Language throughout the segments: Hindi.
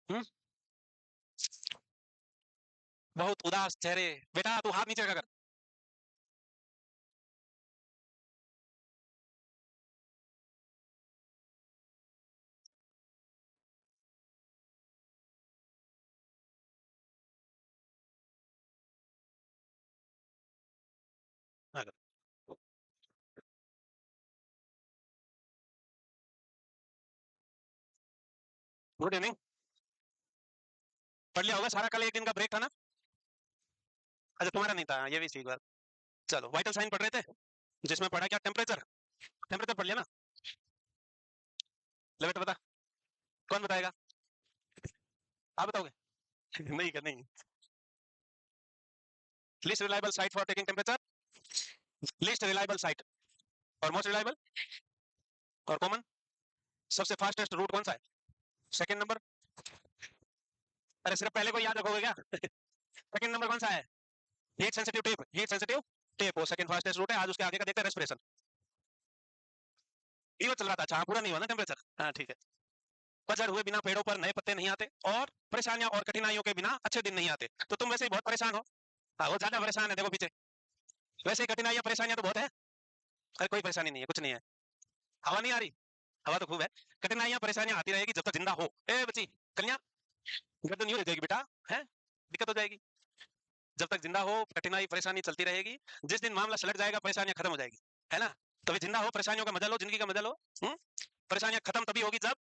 हम्म। बहुत उदास चेहरे। बेटा तू हाथ नीचे रखा कर। Good evening. पढ़ लिया होगा सारा, कल एक दिन का ब्रेक था ना? अच्छा तुम्हारा नहीं था, ये भी ठीक बात। चलो वाइटल साइन पढ़ रहे थे, जिसमें पढ़ा क्या? टेम्परेचर। टेम्परेचर पढ़ लिया ना? ले बेटा बता। कौन बताएगा? आप बताओगे? नहीं कर नहीं। Least reliable site for taking temperature. Least reliable site और मोस्ट रिलायबल और कॉमन। सबसे फास्टेस्ट रूट कौन सा है? Second number. अरे सिर्फ पहले को याद रखोगे क्या? सेकंड नंबर कौन सा है? Heat sensitive tape. Heat sensitive tape वो सेकंड फास्टेस्ट रूट है। आज उसके आगे का देखते हैं, रेस्पिरेशन। ये वो चल रहा था। अच्छा हाँ, पूरा नहीं हुआ ना टेम्परेचर? हाँ ठीक है। पतझड़ हुए बिना पेड़ों पर नए पत्ते नहीं आते, और परेशानियां और कठिनाइयों के बिना अच्छे दिन नहीं आते। तो तुम वैसे ही बहुत परेशान हो। हाँ वो ज्यादा परेशान है, देखो पीछे। वैसे ही कठिनाइयां परेशानियां तो बहुत है। अरे कोई परेशानी नहीं है, कुछ नहीं है। हवा नहीं आ रही? हवा तो खूब है। कठिनाइयां परेशानियां आती रहेगी जब तक जिंदा हो। ए बच्ची, कन्या, गर्दन यूं रह जाएगी बेटा। है, दिक्कत हो जाएगी। जब तक जिंदा हो कठिनाई परेशानी चलती रहेगी। जिस दिन मामला सलट जाएगा परेशानियां खत्म हो जाएगी, है ना? तभी जिंदा हो, परेशानियों का मजा लो, जिंदगी का मजा लो। हम्म? परेशानियां खत्म तभी होगी जब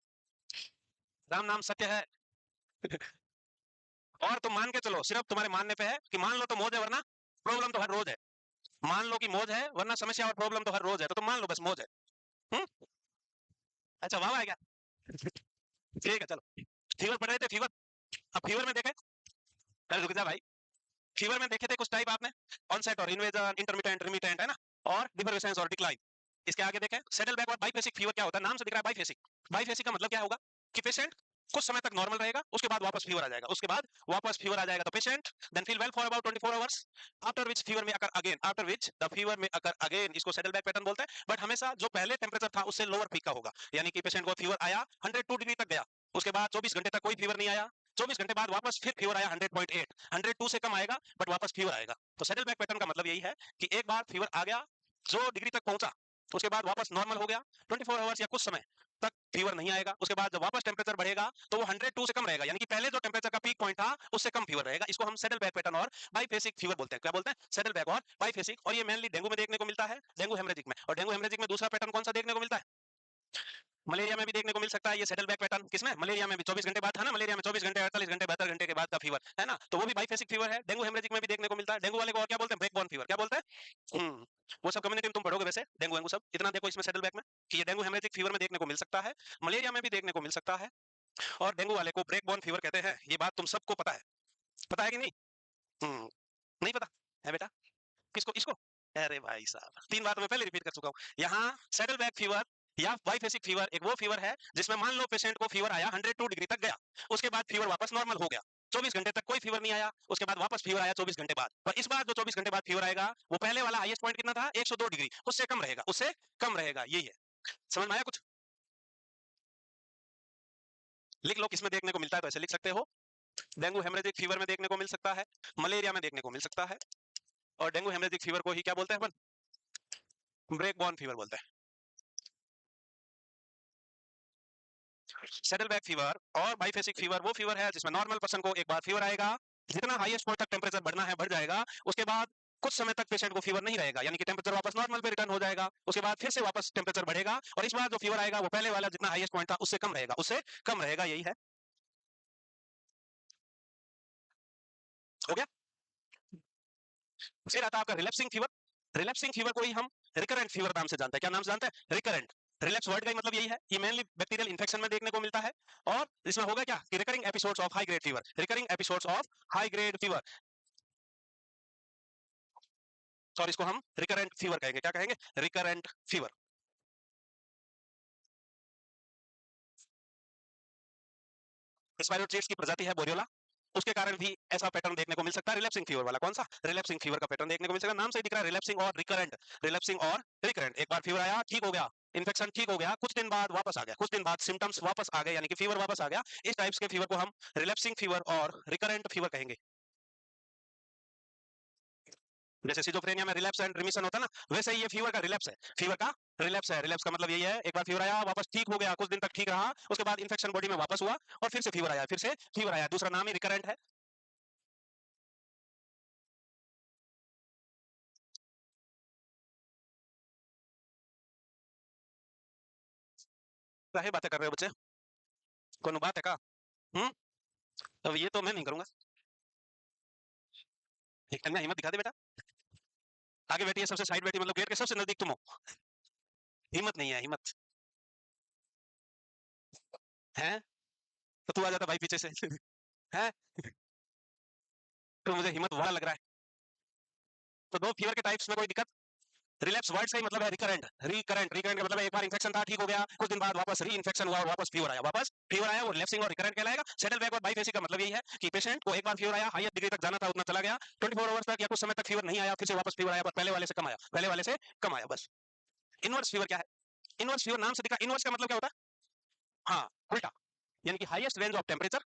राम नाम सत्य है। और तुम मान के चलो, सिर्फ तुम्हारे मानने पे है कि मान लो तो मौज है, वरना प्रॉब्लम तो हर रोज है। मान लो कि मौज है, वरना समस्या और प्रॉब्लम तो हर रोज है, तो तुम मान लो बस मौज है। हम्म? अच्छा वाह है क्या? ठीक है चलो। फीवर पढ़ रहे थे, फीवर। अब फीवर में देखे। अरे रुक जा भाई। फीवर में देखे थे कुछ टाइप आपने। ऑनसेट और इन्वेजन, इंटरमिटेंट, रिमिटेंट, है ना? और डिफरेंस और डिक्लाइन। इसके आगे देखें सेटल बैक और बाइफेसिक फीवर क्या होता है? नाम से दिख रहा है बाइफेसिक। बाइफेसिक का मतलब क्या होगा? कि पेशेंट कुछ समय तक नॉर्मल रहेगा, उसके बाद वापस फीवर आ जाएगा, उसके बाद वापस फीवर आ जाएगा। तो patient then feel well for about 24 hours, after which fever may occur again, after which the fever may occur again. इसको सेटल बैक पैटर्न बोलते हैं। बट हमेशा जो पहले टेम्परेचर था उससे लोअर पीक का होगा। यानी कि पेशेंट को फीवर आया 102 डिग्री तक गया, उसके बाद 24 घंटे तक कोई फीवर नहीं आया, 24 घंटे बाद वापस फिर फीवर आया 100.8, 102 से कम आएगा बट वापस फीवर आएगा। तो सेटल बैक पैटर्न का मतलब यही है कि एक बार फीवर आ गया, जो डिग्री तक पहुंचा, उसके बाद वापस नॉर्मल हो गया, 24 आवर्स या कुछ समय तक फीवर नहीं आएगा। उसके बाद जब वापस टेम्परेचर बढ़ेगा तो वो 102 से कम रहेगा, यानी कि पहले जो टेम्परेचर का पीक पॉइंट था उससे कम फीवर रहेगा। इसको हम सेटल बैक पैटर्न और बाइफेसिक फीवर बोलते हैं। क्या बोलते हैं? सेटल बैक और बाइफेसिक। और ये मेनली डेंगू में देखने को मिलता है, डेंगू हेमरेजिक में। और डेंगू हेमरेजिक में दूसरा पैटर्न कौन सा देखने को मिलता है? मलेरिया में भी देखने को मिल सकता है ये सेटल बैक पैटर्न। किसमें? मलेरिया में भी 24 घंटे बाद था ना, मलेरिया में 24 घंटे, 48 घंटे, 72 घंटे के बाद का फीवर, है ना? तो वो भी बाइफेसिक फीवर है। डेंगू हेमरेजिक में भी देखने को मिलता है। डेंगू वाले को और क्या बोलते हैं? Breakbone fever. क्या बोलते हैं? वो सब कम्युनिटी में तुम पढ़ोगे वैसे, डेंगू वेंगू सब। इतना देखो इसमें सेटल बैक में कि ये डेंगू हेमरेजिक फीवर में देखने को मिल सकता है, मलेरिया में भी देखने को मिल सकता है, और डेंगू वाले को ब्रेक बॉर्न फीवर कहते हैं। ये बात तुम सबको पता है। पता है कि नहीं? हम्म, नहीं पता है बेटा? किसको? इसको? अरे भाई साहब, तीन बार तो मैं पहले रिपीट कर चुका हूँ। यहाँ सेटल बैक फीवर या बाइफेसिक फीवर एक वो फीवर है जिसमें मान लो पेशेंट को फीवर आया 102 डिग्री तक गया, उसके बाद फीवर वापस नॉर्मल हो गया, 24 घंटे तक कोई फीवर नहीं आया, उसके बाद वापस फीवर आया 24 घंटे बाद। पर इस बार जो 24 घंटे बाद फीवर आएगा वो पहले वाला हाईएस्ट पॉइंट कितना था? 102 डिग्री, उससे कम रहेगा, उससे कम रहेगा। यही है। समझ में आया कुछ? लिख लो किसमें देखने को मिलता है तो ऐसे लिख सकते हो। डेंगू हेमरेजिक फीवर में देखने को मिल सकता है, मलेरिया में देखने को मिल सकता है, और डेंगू हेमरेजिक फीवर को ही क्या बोलते हैं अपन? ब्रेक बॉर्न फीवर बोलते हैं। सेटल बैक फीवर और बाइफेसिक फीवर वो फीवर है जिसमें नॉर्मल पर्सन को एक बार फीवर आएगा, जितना हाईएस्ट पॉइंट तक टेम्परेचर बढ़ना है बढ़ जाएगा, उसके बाद कुछ समय तक पेशेंट को फीवर नहीं रहेगा, यानी कि टेम्परेचर वापस नॉर्मल पे रिटर्न हो जाएगा, उसके बाद फिर से वापस टेम्परेचर बढ़ेगा, और इस बार जो फीवर आएगा वो पहले वाला जितना हाईएस्ट पॉइंट था उससे कम रहेगा, उससे कम रहेगा। यही है। हो गया? फिर आता है आपका रिलैप्सिंग फीवर। रिलैप्सिंग फीवर को ही हम रिकरेंट फीवर नाम से जानते हैं। क्या नाम से जानते हैं? रिकरेंट। रिलैप्स वर्ड का ही मतलब यही है। ये मेनली बैक्टीरियल इन्फेक्शन में देखने को मिलता है, और इसमें होगा क्या कि recurring episodes of high grade fever, recurring episodes of high grade fever, और इसको हम रिकरेंट फीवर कहेंगे। क्या कहेंगे? Recurrent fever. स्पाइरोट्रीट्स की प्रजाति है बोरियोला, उसके कारण भी ऐसा पैटर्न देखने को मिल सकता है। रिलैप्सिंग फीवर वाला कौन सा? रिलैप्सिंग फीवर का पैटर्न देखने को मिल सकता है। नाम से ही दिख रहा है रिलैप्सिंग और रिकरेंट, रिलैप्सिंग और रिकरेंट। एक बार फीवर आया, ठीक हो गया, इन्फेक्शन ठीक हो गया, कुछ दिन बाद वापस आ गया, कुछ दिन बाद सिम्टम्स वापस आ गए, यानी कि फीवर वापस आ गया, इस टाइप्स के फीवर को हम रिलैप्सिंग फीवर और रिकरेंट फीवर कहेंगे। जैसे सिजोफ्रेनिया में रिलैप्स एंड रिमिशन होता है ना, वैसे ही ये फीवर का रिलैप्स है, फीवर का रिलैप्स है। रिलैप्स का मतलब यही है, एक बार फीवर आया, वापस ठीक हो गया, कुछ दिन तक ठीक रहा, उसके बाद इन्फेक्शन बॉडी में वापस हुआ और फिर से फीवर आया, फिर से फीवर आया, दूसरा नाम ही रिकरेंट है। क्या बातें कर रहे हो बच्चे, कौन बात है का? हम्म। अब ये तो मैं नहीं करूंगा। एक कन्या हिम्मत दिखा दे बेटा, आगे बैठी है, सबसे साइड बैठी, मतलब गेट के सबसे नजदीक तुम हो, हिम्मत नहीं है, हिम्मत है तो तू आ जाता भाई पीछे से है, तो मुझे हिम्मत वाला लग रहा है। तो दो फीवर के टाइप्स में कोई दिक्कत? रिलैप्स वर्ड से ही मतलब है रिकरेंट, रिकरेंट, रिकरेंट का मतलब है एक बार इन्फेक्शन था, ठीक हो गया, कुछ दिन बाद वापस री इन्फेक्शन हुआ, वापस फीवर आया, वापस फीवर आया, वो रिलैप्सिंग और रिकरेंट कहलाएगा। सेटल बैक और बाइफेसी का मतलब यही है कि पेशेंट को एक बार फीवर आया, हाईएस्ट डिग्री तक जाना था, उतना चला गया, 24 आवर्स तक या कुछ समय तक फीवर नहीं आया, फिर से वापस फीवर आया, पर पहले वाले से कम आया, पहले वाले से कम आया, बस। इनवर्स फीवर क्या है? इनवर्स फीवर नाम से दिखा, इनवर्स का मतलब क्या होता है? हाँ, उल्टा, यानी कि highest range of temperature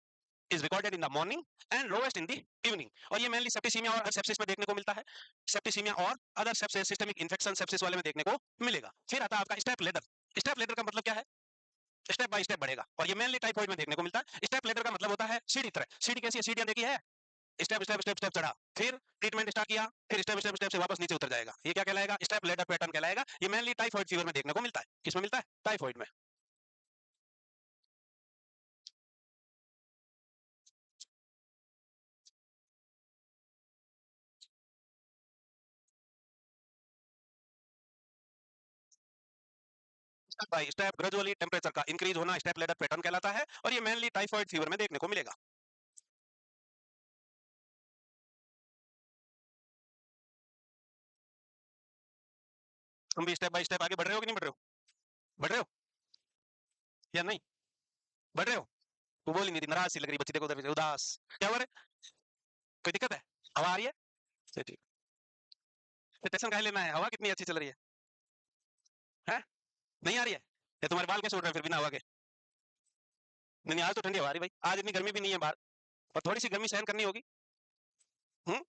is recorded in the morning and lowest in the evening, और ये मेनली सेप्टिसीमिया और सेप्सिस में देखने को मिलता है, सेप्टिसीमिया और other sepsis, systemic infection sepsis वाले में देखने को मिलेगा। फिर आता है आपका स्टेप लेडर। स्टेप लेडर का मतलब क्या है? स्टेप बाय स्टेप बढ़ेगा, और ये मेनली टाइफाइड में देखने को मिलता है। स्टेप लेडर का मतलब होता है सीढ़ी तरह, सीढ़ी कैसी है, सीढ़ियां देखी है, स्टेप स्टेप स्टेप स्टेप चढ़ा, फिर ट्रीटमेंट स्टार्ट किया, फिर स्टेप स्टेप स्टेप से वापस नीचे उतर जाएगा, ये क्या कहलाएगा? स्टेप लेडर पैटर्न कहलाएगा। ये मेनली टाइफाइड फीवर में देखने को मिलता है। किसमें मिलता है? टाइफाइड में। Step by step gradually temperature का इंक्रीज होना स्टेप लेडर पैटर्न कहलाता है, और ये मेनली टाइफाइड फीवर में देखने को मिलेगा। तुम भी स्टेप बाय स्टेप आगे बढ़ रहे हो कि नहीं बढ़ रहे हो? बढ़ रहे हो या नहीं? बढ़ रहे हो? तू बोल ही नहीं रही, नाराज सी लग रही बच्ची, देखो उधर उदास, क्या हो रहा है? कोई दिक्कत है? हवा आ रही है? चलिए ठीक। तो टेंशन काहे लेना है, हवा कितनी अच्छी चल रही है? नहीं आ रही है? ये तुम्हारे बाल कैसे उड़ रहे हैं फिर बिना हवा के? नहीं नहीं, आज तो ठंडी हवा आ रही भाई, आज इतनी गर्मी भी नहीं है बाहर, और थोड़ी सी गर्मी सहन करनी होगी। हम्म।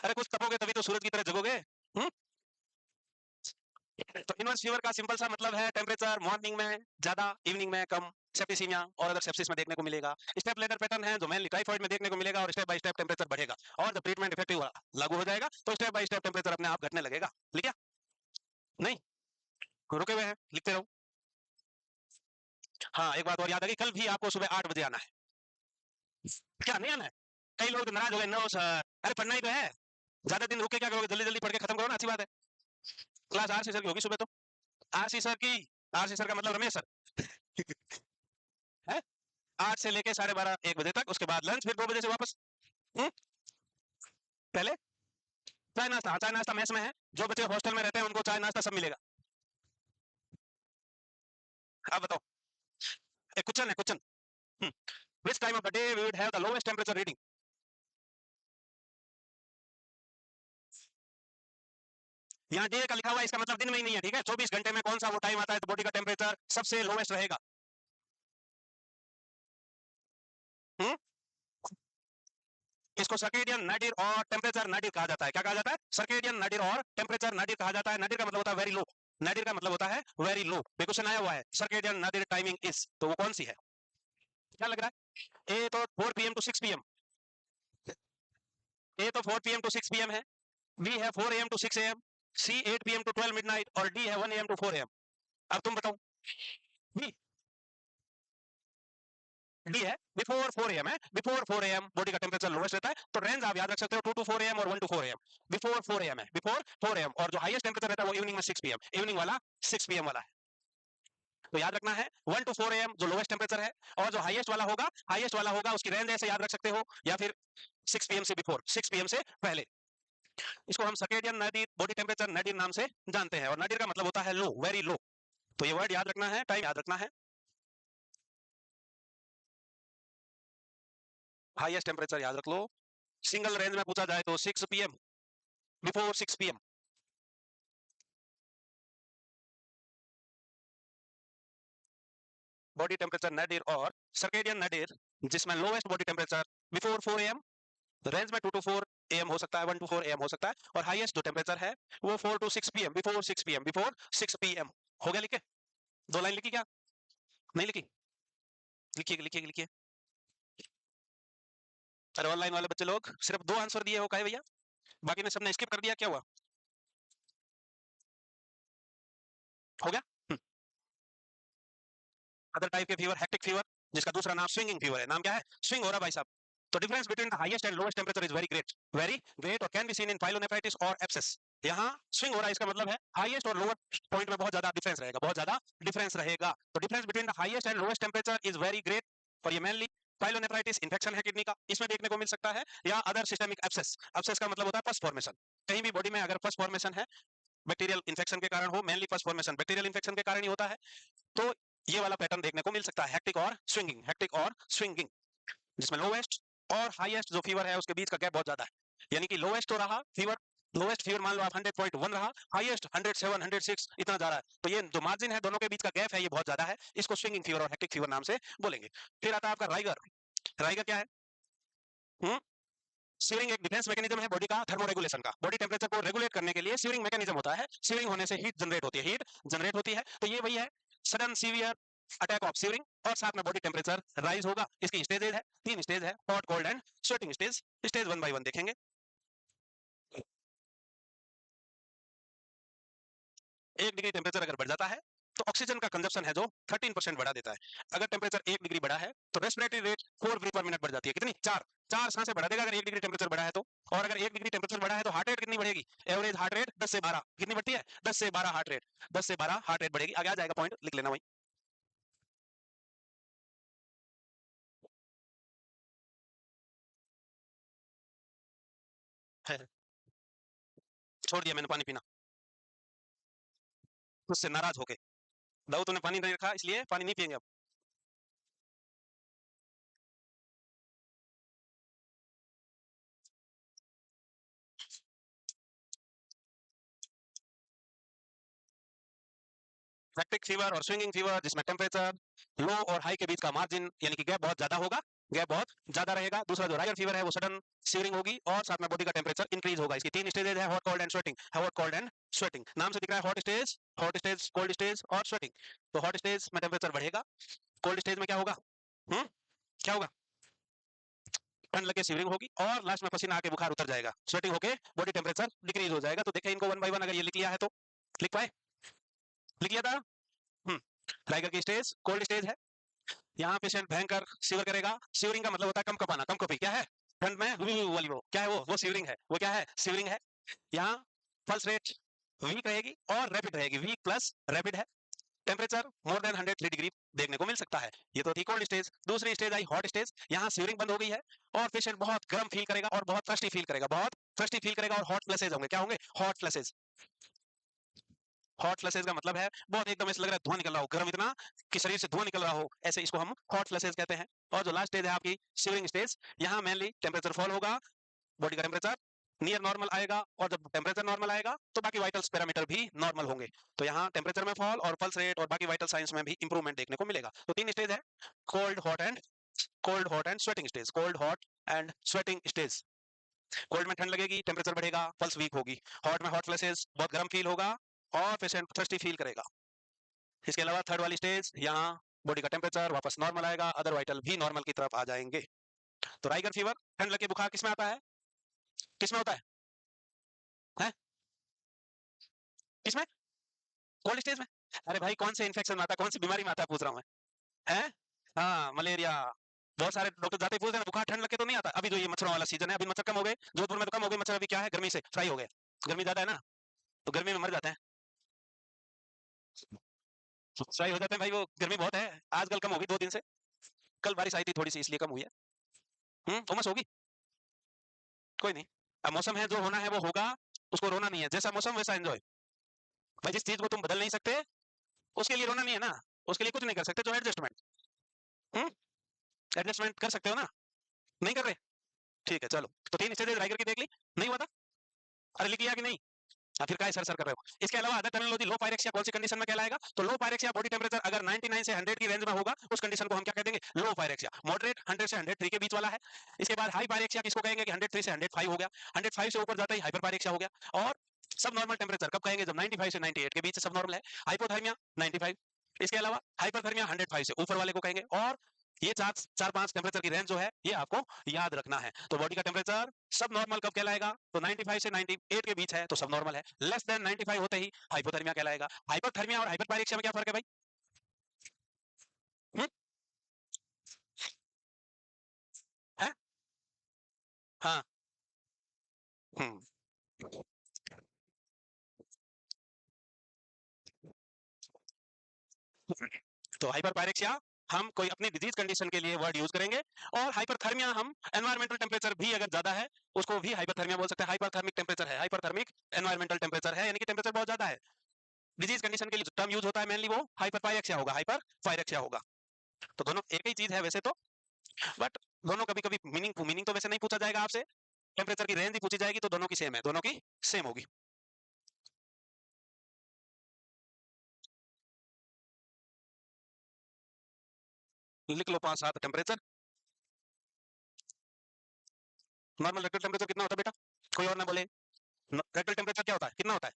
अरे कुछ तपोगे तभी तो सूरज की तरह जगोगे। हम्म। तो इनवर्स फीवर का सिंपल सा मतलब है टेम्परेचर मॉर्निंग में ज्यादा, इवनिंग में कम, सेप्टिसीमिया और अदर सेप्सिस में देखने को मिलेगा। स्टेप लेडर पैटर्न है जो मेनली टाइफाइड में देखने को मिलेगा, और स्टेप बाय स्टेप टेम्परेचर बढ़ेगा, और जब ट्रीटमेंट इफेक्टिव लागू हो जाएगा तो स्टेप बाय स्टेप टेम्परेचर अपने आप घटने लगेगा। लिखा? नहीं? रुके हुए हैं, लिखते रहो। हाँ, एक बात और याद आ गई, कल भी आपको सुबह 8 बजे आना है। क्या नहीं आना है? कई लोग तो नाराज हो गए, नो सर, अरे पढ़ना ही तो है, ज्यादा दिन रुक के क्या करोगे, जल्दी जल्दी पढ़ के खत्म करो ना, अच्छी बात है। क्लास आर सी सर की होगी सुबह तो, आर सी सर की, आर सी सर का मतलब रमेश सर है। 8 से लेके 12:30 1 बजे तक, उसके बाद लंच, फिर 2 बजे से वापस। हम्म? पहले चाय नाश्ता, हाँ चाय नाश्ता मेस में है, जो बच्चे हॉस्टल में रहते हैं उनको चाय नाश्ता सब मिलेगा। आप बताओ, एक क्वेश्चन है, question, which time of the day we would have the lowest temperature reading? यहाँ डे का लिखा हुआ है, इसका मतलब दिन में ही नहीं है, ठीक है, 24 घंटे में कौन सा वो टाइम आता है तो बॉडी का टेम्परेचर सबसे लोवेस्ट रहेगा। हम्म। इसको सर्केडियन नाडिर और टेम्परेचर नाडिर कहा जाता है। क्या कहा जाता है? सर्केडियन नाडिर और टेम्परेचर नाडिर कहा जाता है। नाडिर का मतलब होता है वेरी लो, नाडिर का मतलब होता है वेरी लो। क्वेश्चन आया हुआ है, सर्केडियन नाडिर टाइमिंग इज, तो वो कौन सी है? क्या लग रहा है? ए तो 4 पीएम टू 6 पीएम, ए तो 4 पीएम टू 6 पीएम है, बी है 4 AM to 6 AM, C 8 PM to 12 midnight, और डी है 1 एम टू 4 एम। अब तुम बताओ। बी, डी है बिफोर 4 एम है, बिफोर 4 एम बॉडी का टेम्परेचर लोवेस्ट रहता है, तो रेंज आप याद रख सकते हो 2 टू 4 एम और 1 टू 4 एम। बिफोर 4 एम है, बिफोर 4 एम, और जो हाईएस्ट टेम्परेचर रहता है वो इवनिंग में 6 पीएम, इवनिंग वाला 6 पीएम वाला है। तो याद रखना है 1 टू 4 एम जो लोवेस्ट टेम्परेचर है, और जो हाईएस्ट वाला होगा, हाईएस्ट वाला होगा उसकी रेंज ऐसे याद रख सकते हो, या फिर 6 पीएम से बिफोर, 6 पीएम से पहले। इसको हम सर्केडियन नाडिर, बॉडी टेम्परेचर नाडिर नाम से जानते हैं, और नाडिर का मतलब होता है लो, वेरी लो। तो ये वर्ड याद रखना है, टाइम याद रखना है। हाईएस्ट टेम्परेचर याद रख लो, सिंगल रेंज में पूछा जाए तो 6 PM, before 6 PM. Body temperature nadir और सर्केडियन nadir, जिसमें lowest body temperature before 4 am, range में 2 to 4 am हो सकता है, 1 to 4 am हो सकता है, और हाईएस्ट जो टेम्परेचर है वो 4 to 6 pm, before 6 pm, before 6 pm। हो गया लिखे? दो लाइन लिखी क्या? नहीं लिखी? लिखिए लिखिए लिखिए। अरे ऑनलाइन वाले बच्चे लोग सिर्फ दो आंसर दिए हो काहे भैया? बाकी ने सबने स्किप कर दिया, क्या हुआ? हो गया? अदर टाइप के फीवर, हेक्टिक फीवर, जिसका दूसरा नाम स्विंगिंग फीवर है। नाम क्या है? स्विंग हो रहा है भाई साहब। तो difference between the highest and lowest temperature is very great और can be seen in pyelonephritis और एब्सेस। यहाँ स्विंग हो रहा है, इसका मतलब है हाईएस्ट और लोअर पॉइंट में बहुत ज्यादा डिफरेंस रहेगा, बहुत ज्यादा डिफरेंस रहेगा। तो difference between the highest and lowest temperature is very great, और ये मेनली पाइलोनेफ्राइटिस इंफेक्शन है किडनी का, इसमें देखने को मिल सकता है, या अदर सिस्टमिक एब्सेस। एब्सेस का मतलब होता है पस फॉर्मेशन। कहीं भी बॉडी में अगर पस फॉर्मेशन है, बैक्टीरियल इन्फेक्शन के कारण हो, mainly pus formation bacterial infection के कारण ही होता है, तो ये वाला पैटर्न देखने को मिल सकता है, हेक्टिक और स्विंगिंग, हेक्टिक और स्विंगिंग, जिसमें लोवेस्ट और हाईएस्ट जो फीवर है उसके बीच का गैप बहुत ज्यादा है। यानी कि लोवेस्ट तो रहा फीवर, लोवेस्ट फीवर मान लो आप 100.1 रहा, हाईएस्ट 107, 106 इतना जा रहा है, तो ये जो मार्जिन है दोनों के बीच का गैप है ये बहुत ज्यादा है, इसको स्विंगिंग फीवर और हेक्टिक फीवर नाम से बोलेंगे। फिर आता है आपका राइगर। राइगर क्या है? हम्म सीवरिंग एक डिफेंस मैकेनिज्म है बॉडी का, थर्मोरेगुलेशन का। बॉडी टेम्परेचर को रेगुलेट करने के लिए सीवरिंग मैकेनिज्म होता है। सीवरिंग होने से हीट जनरेट होती है, हीट जनरेट होती है, तो ये वही है sudden severe attack of severing, और साथ में बॉडी टेम्परेचर राइज होगा। इसकी स्टेजेस है, तीन स्टेज है, hot cold and sweating stage. Stage one by one देखेंगे। एक डिग्री टेम्परेचर अगर बढ़ जाता है तो ऑक्सीजन का कंजप्शन है जो 13% बढ़ा देता है। अगर टेम्परेचर एक डिग्री बढ़ा है तो respiratory rate 4 breath per minute बढ़ जाती है। कितनी? चार सांसें बढ़ा देगा अगर एक डिग्री टेम्परेचर बढ़ा है तो। और अगर एक डिग्री टेम्परेचर बढ़ा है तो हार्ट रेट कितनी बढ़ेगी? एवरेज हार्ट रेट 10 से 12 कितनी बढ़ती है? 10 से 12 हार्ट रेट, 10 से 12 हार्ट रेट बढ़ेगी। आगे आ जाएगा पॉइंट, लिख लेना वही है। छोड़ दिया मैंने पानी पीना, उससे नाराज होके। दाऊ तूने पानी नहीं रखा इसलिए पानी नहीं पियेंगे अब। हेक्टिक फीवर और स्विंगिंग फीवर, जिसमें टेम्परेचर लो और हाई के बीच का मार्जिन यानी कि गैप बहुत ज्यादा होगा, गैप बहुत ज्यादा रहेगा। दूसरा जो राइगर फीवर है वो सडन सीवरिंग होगी और साथ में बॉडी का टेम्परेचर इंक्रीज होगा। इसकी तीन स्टेजेस है, hot cold and sweating. Hot cold and sweating नाम से दिख रहा है, हॉट स्टेज, कोल्ड स्टेज और स्वेटिंग। तो हॉट स्टेज में टेम्परेचर बढ़ेगा, कोल्ड स्टेज में क्या होगा? हम्म क्या होगा? ठंड लगे सीवरिंग होगी, और लास्ट में पसीना आके बुखार उतर जाएगा, स्वेटिंग होके बॉडी टेम्परेचर डिक्रीज हो जाएगा। तो देखें इनको वन बाय वन, अगर ये लिख लिया है तो लिख पाए? लिख लिया था? हम्म राइगर की स्टेज कोल्ड स्टेज है, यहाँ पेशेंट भयंकर सीवर करेगा। सीवरिंग का मतलब होता है कम कपाना, कम कपी। क्या है? ठंड में वाली वो क्या है? वो सीवरिंग है। वो क्या है? सीवरिंग है। यहाँ पल्स रेट वीक रहेगी और रैपिड रहेगी, वीक प्लस रैपिड है। टेम्परेचर मोर देन 103 डिग्री देखने को मिल सकता है। ये तो थी कोल्ड स्टेज। दूसरी स्टेज आई हॉट स्टेज। यहाँ सीवरिंग बंद हो गई है और पेशेंट बहुत गर्म फील करेगा और बहुत थर्स्टी फील करेगा, बहुत थर्स्टी फील करेगा, और हॉट फ्लैशेज होंगे। क्या होंगे? Hot flashes. हॉट फ्लैशेज का मतलब है बहुत एकदम ऐसा लग रहा है धुआं निकल रहा हो, गर्म इतना कि शरीर से धुआं निकल रहा हो, ऐसे इसको हम हॉट फ्लैशेज कहते हैं। और जो लास्ट स्टेज है आपकी शिवरिंग स्टेज, यहाँ मेनली टेम्परेचर फॉल होगा, बॉडी का टेम्परेचर नियर नॉर्मल आएगा, और जब टेम्परेचर नॉर्मल आएगा तो बाकी वाइटल्स पैरामीटर भी नॉर्मल होंगे। तो यहाँ टेम्परेचर में फॉल और पल्स रेट और बाकी वाइटल साइंस में भी इंप्रूवमेंट देखने को मिलेगा। तो तीन स्टेज है, cold hot and sweating stage. Cold hot and sweating stage. Cold में ठंड लगेगी, टेम्परेचर बढ़ेगा, पल्स वीक होगी। हॉट में हॉट फ्लैशेज, बहुत गर्म फील होगा और पेशेंट थर्स्टी फील करेगा। इसके अलावा थर्ड वाली स्टेज, यहाँ बॉडी का टेम्परेचर वापस नॉर्मल आएगा, अदर वाइटल भी नॉर्मल की तरफ आ जाएंगे। तो राइगर फीवर, ठंड लगे बुखार, किसमें आता है? किसमें होता है? किसमें? कोल्ड स्टेज में? अरे भाई कौन से इन्फेक्शन में आता है, कौन सी बीमारी में आता है पूछ रहा हूँ मैं। है? हाँ मलेरिया। बहुत सारे डॉक्टर जाते ही पूछते हैं बुखार ठंड लगे तो नहीं आता। अभी जो ये मच्छरों वाला सीजन है, अभी मच्छर कम हो गए, जोधपुर में तो कम हो गए मच्छर। अभी क्या है, गर्मी से फ्राई हो गए, गर्मी ज्यादा है ना, तो गर्मी में मर जाते हैं, फ्राई हो जाते हैं भाई। वो गर्मी बहुत है, आजकल कम होगी 2 दिन से। कल बारिश आई थी थोड़ी सी इसलिए कम हुई है। उमस होगी, कोई नहीं। अब मौसम है, जो होना है वो होगा, उसको रोना नहीं है। जैसा मौसम वैसा एंजॉय। भाई जिस चीज को तुम बदल नहीं सकते उसके लिए रोना नहीं है ना, उसके लिए कुछ नहीं कर सकते। जो एडजस्टमेंट, हम्म एडजस्टमेंट कर सकते हो ना, नहीं कर रहे? ठीक है चलो। तो तीन स्टेजेस राइगर की देख ली, नहीं हुआ था? अरे लिख लिया कि नहीं? फिर काय सर कर रहे हो। इसके अलावा अदर टर्मिनोलॉजी, लो पायरेक्सिया कौन सी कंडीशन में कहलाएगा, तो लो पायरेक्सिया बॉडी टेम्परेचर अगर 99 से 100 की रेंज में होगा उस कंडीशन को हम क्या कह देंगे, लो पायरेक्सिया। मॉडरेट 100 से 103 के बीच वाला है। इसके बाद हाई पायरेक्सिया किसको कहेंगे कि 103 से 105 हो गया, 105 से ऊपर जाता ही हाइपर पायरेक्सिया हो गया। और सब नॉर्मल टेम्परेचर कब कहेंगे, जब 95 से 98 के बीच सब नॉर्मल है। हाइपोथर्मिया 95, इसके अलावा हाइपरथर्मिया 105 से ऊपर वाले को कहेंगे। और ये चार चार पांच टेम्परेचर की रेंज जो है ये आपको याद रखना है। तो बॉडी का टेम्परेचर सब नॉर्मल कब कहलाएगा, तो 95 से 98 के बीच है तो सब नॉर्मल है। लेस देन 95 होते ही हाइपोथर्मिया कहलाएगा। हाइपोथर्मिया और हाइपरपायरेक्सिया में क्या फर्क है भाई? हुँ? है? हाँ। हम्म। तो हाइपरपायरेक्सिया हम कोई अपनी डिजीज कंडीशन के लिए वर्ड यूज करेंगे। और हाइपरथर्मिया हम एनवायरमेंटल टेम्परेचर भी अगर ज्यादा है उसको भी हाइपरथर्मिया बोल सकते हैं। हाइपरथर्मिक टेम्परेचर है, हाइपरथर्मिक एनवायरमेंटल टेम्परेचर है, यानी कि टेम्परेचर बहुत ज्यादा है। डिजीज कंडीशन के लिए टर्म यूज होता है मेनली वो हाइपरपायरेक्सिया होगा, हाइपरपायरेक्सिया होगा। तो दोनों एक ही चीज है वैसे तो, बट दोनों कभी कभी मीनिंग मीनिंग तो वैसे नहीं पूछा जाएगा आपसे, टेम्परेचर की रेंज ही पूछी जाएगी, तो दोनों की सेम है, दोनों की सेम होगी। लिख लो 5 7 टेम्परेचर। नॉर्मल रेक्टल टेम्परेचर कितना होता है बेटा, कोई और ना बोले। रेक्टल टेम्परेचर क्या होता है, कितना होता है?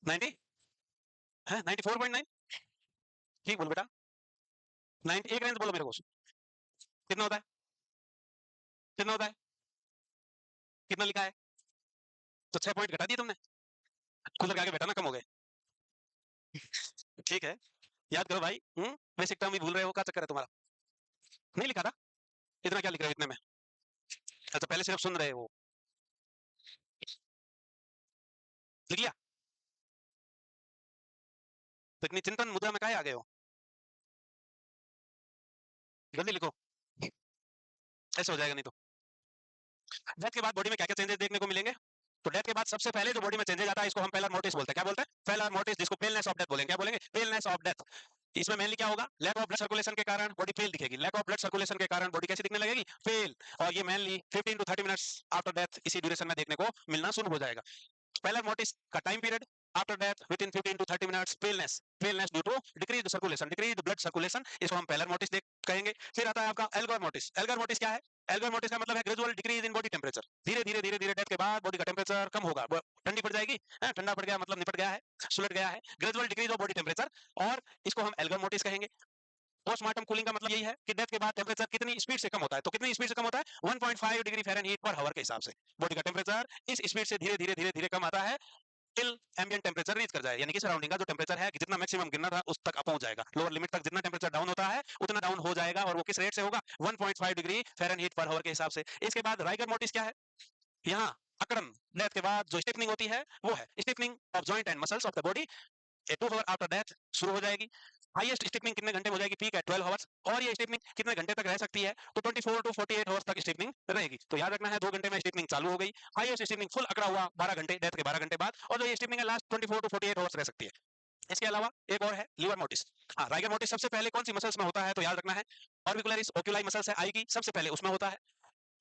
90 है, 94.9। ठीक बोल बेटा। 90 एक रेंज बोलो मेरे को, कितना होता है, कितना होता है, कितना लिखा है? तो 6 पॉइंट घटा दिए तुमने, कूलर के आगे बैठा ना कम हो गए। ठीक है, याद करो भाई। बेसिक टर्म ही भूल रहे हो, क्या चक्कर है तुम्हारा? नहीं लिखा था, इतना क्या लिख रहे हो इतने में? अच्छा पहले सिर्फ सुन रहे हो, लिख लिया? तो इतनी चिंतन मुद्रा में काहे आ गए हो? जल्दी लिखो, ऐसे हो जाएगा नहीं तो। डेथ के बाद बॉडी में क्या क्या चेंजेस देखने को मिलेंगे, तो डेथ के बाद सबसे पहले जो बॉडी में चेंजेस आता है इसको हम पेलर मोटिस बोलते हैं। क्या बोलते हैं? पेलर मोटिस, जिसको पेलनेस ऑफ डेथ बोलेंगे। क्या बोलेंगे? Paleness of death. इसमें मेनली क्या होगा, लैक ऑफ ब्लड सर्कुलेशन के कारण बॉडी फेल दिखेगी। लैक ऑफ ब्लड सर्कुलेशन के कारण बॉडी कैसी दिखने लगेगी, फेल। और ये mainly 15 to 30 minutes after death इसी ड्यूरेशन में देखने को मिलना शुरू हो जाएगा। पेलर मोटिस का time period after death within 15 to 30 minutes, paleness due to decrease circulation, decrease blood circulation, इसको हम पेलर मोटिस देख कहेंगे। फिर आता है आपका एल्गर मोटिस। एल्गर मोटिस क्या है? एल्गर मोटिस का मतलब है gradual decrease in body temperature. धीरे धीरे धीरे धीरे डेथ के बाद बॉडी का टेम्परेचर कम होगा, ठंडी पड़ जाएगी। ठंडा पड़ गया मतलब निपट गया है, सुलट गया है, gradual decrease of body temperature. और इसको हम एल्गर मोटिस कहेंगे। पोस्टमार्टम कूलिंग का मतलब यही है कि डेथ के बाद टेम्परेचर कितनी स्पीड से कम होता है, तो कितनी स्पीड से कम होता है, 1.5 डिग्री फ़ारेनहीट पर आवर के हिसाब से बॉडी का टेम्परेचर इस स्पीड से धीरे धीरे धीरे धीरे कम आता है टिल एम्बिएंट टेम्परेचर रीच कर जाए, यानी कि सराउंडिंग का जो टेम्परेचर है जितना मैक्सिमम गिरना था उस तक पहुंच जाएगा। लोअर लिमिट तक जितना टेम्परेचर डाउन होता है उतना डाउन हो जाएगा, और वो किस रेट से होगा, 1.5 डिग्री फ़ारेनहीट पर आवर के हिसाब से। इसके बाद राइगर मोटिस क्या है, यहाँ अकड़न डेथ के बाद जो स्टिफनिंग होती है वो है stiffening of joint and muscles of the body. 2 hour after death शुरू हो जाएगी। हाईएस्ट स्टिफनिंग कितने घंटे में हो जाएगी, पीक है 12 आवर्स। और ये स्टिफनिंग कितने घंटे तक रह सकती है, तो 24 टू 48 आवर्स तक स्टिफनिंग रहेगी। तो याद रखना है 2 घंटे में स्टिफनिंग चालू हो गई, हाईएस्ट स्टिफनिंग फुल अकड़ा हुआ 12 घंटे, डेथ के 12 घंटे बाद, और जो ये स्टिफनिंग है लास्ट 24 टू 48 आवर्स रह सकती है। इसके अलावा एक और है लिवर मोटिस। हाँ, राइगर मोटिस सबसे पहले कौन सी मसल्स में होता है, तो याद रखना है ऑर्बिकुलरिस ओक्यूलाई मसल्स है आई की, सबसे पहले उसमें होता है।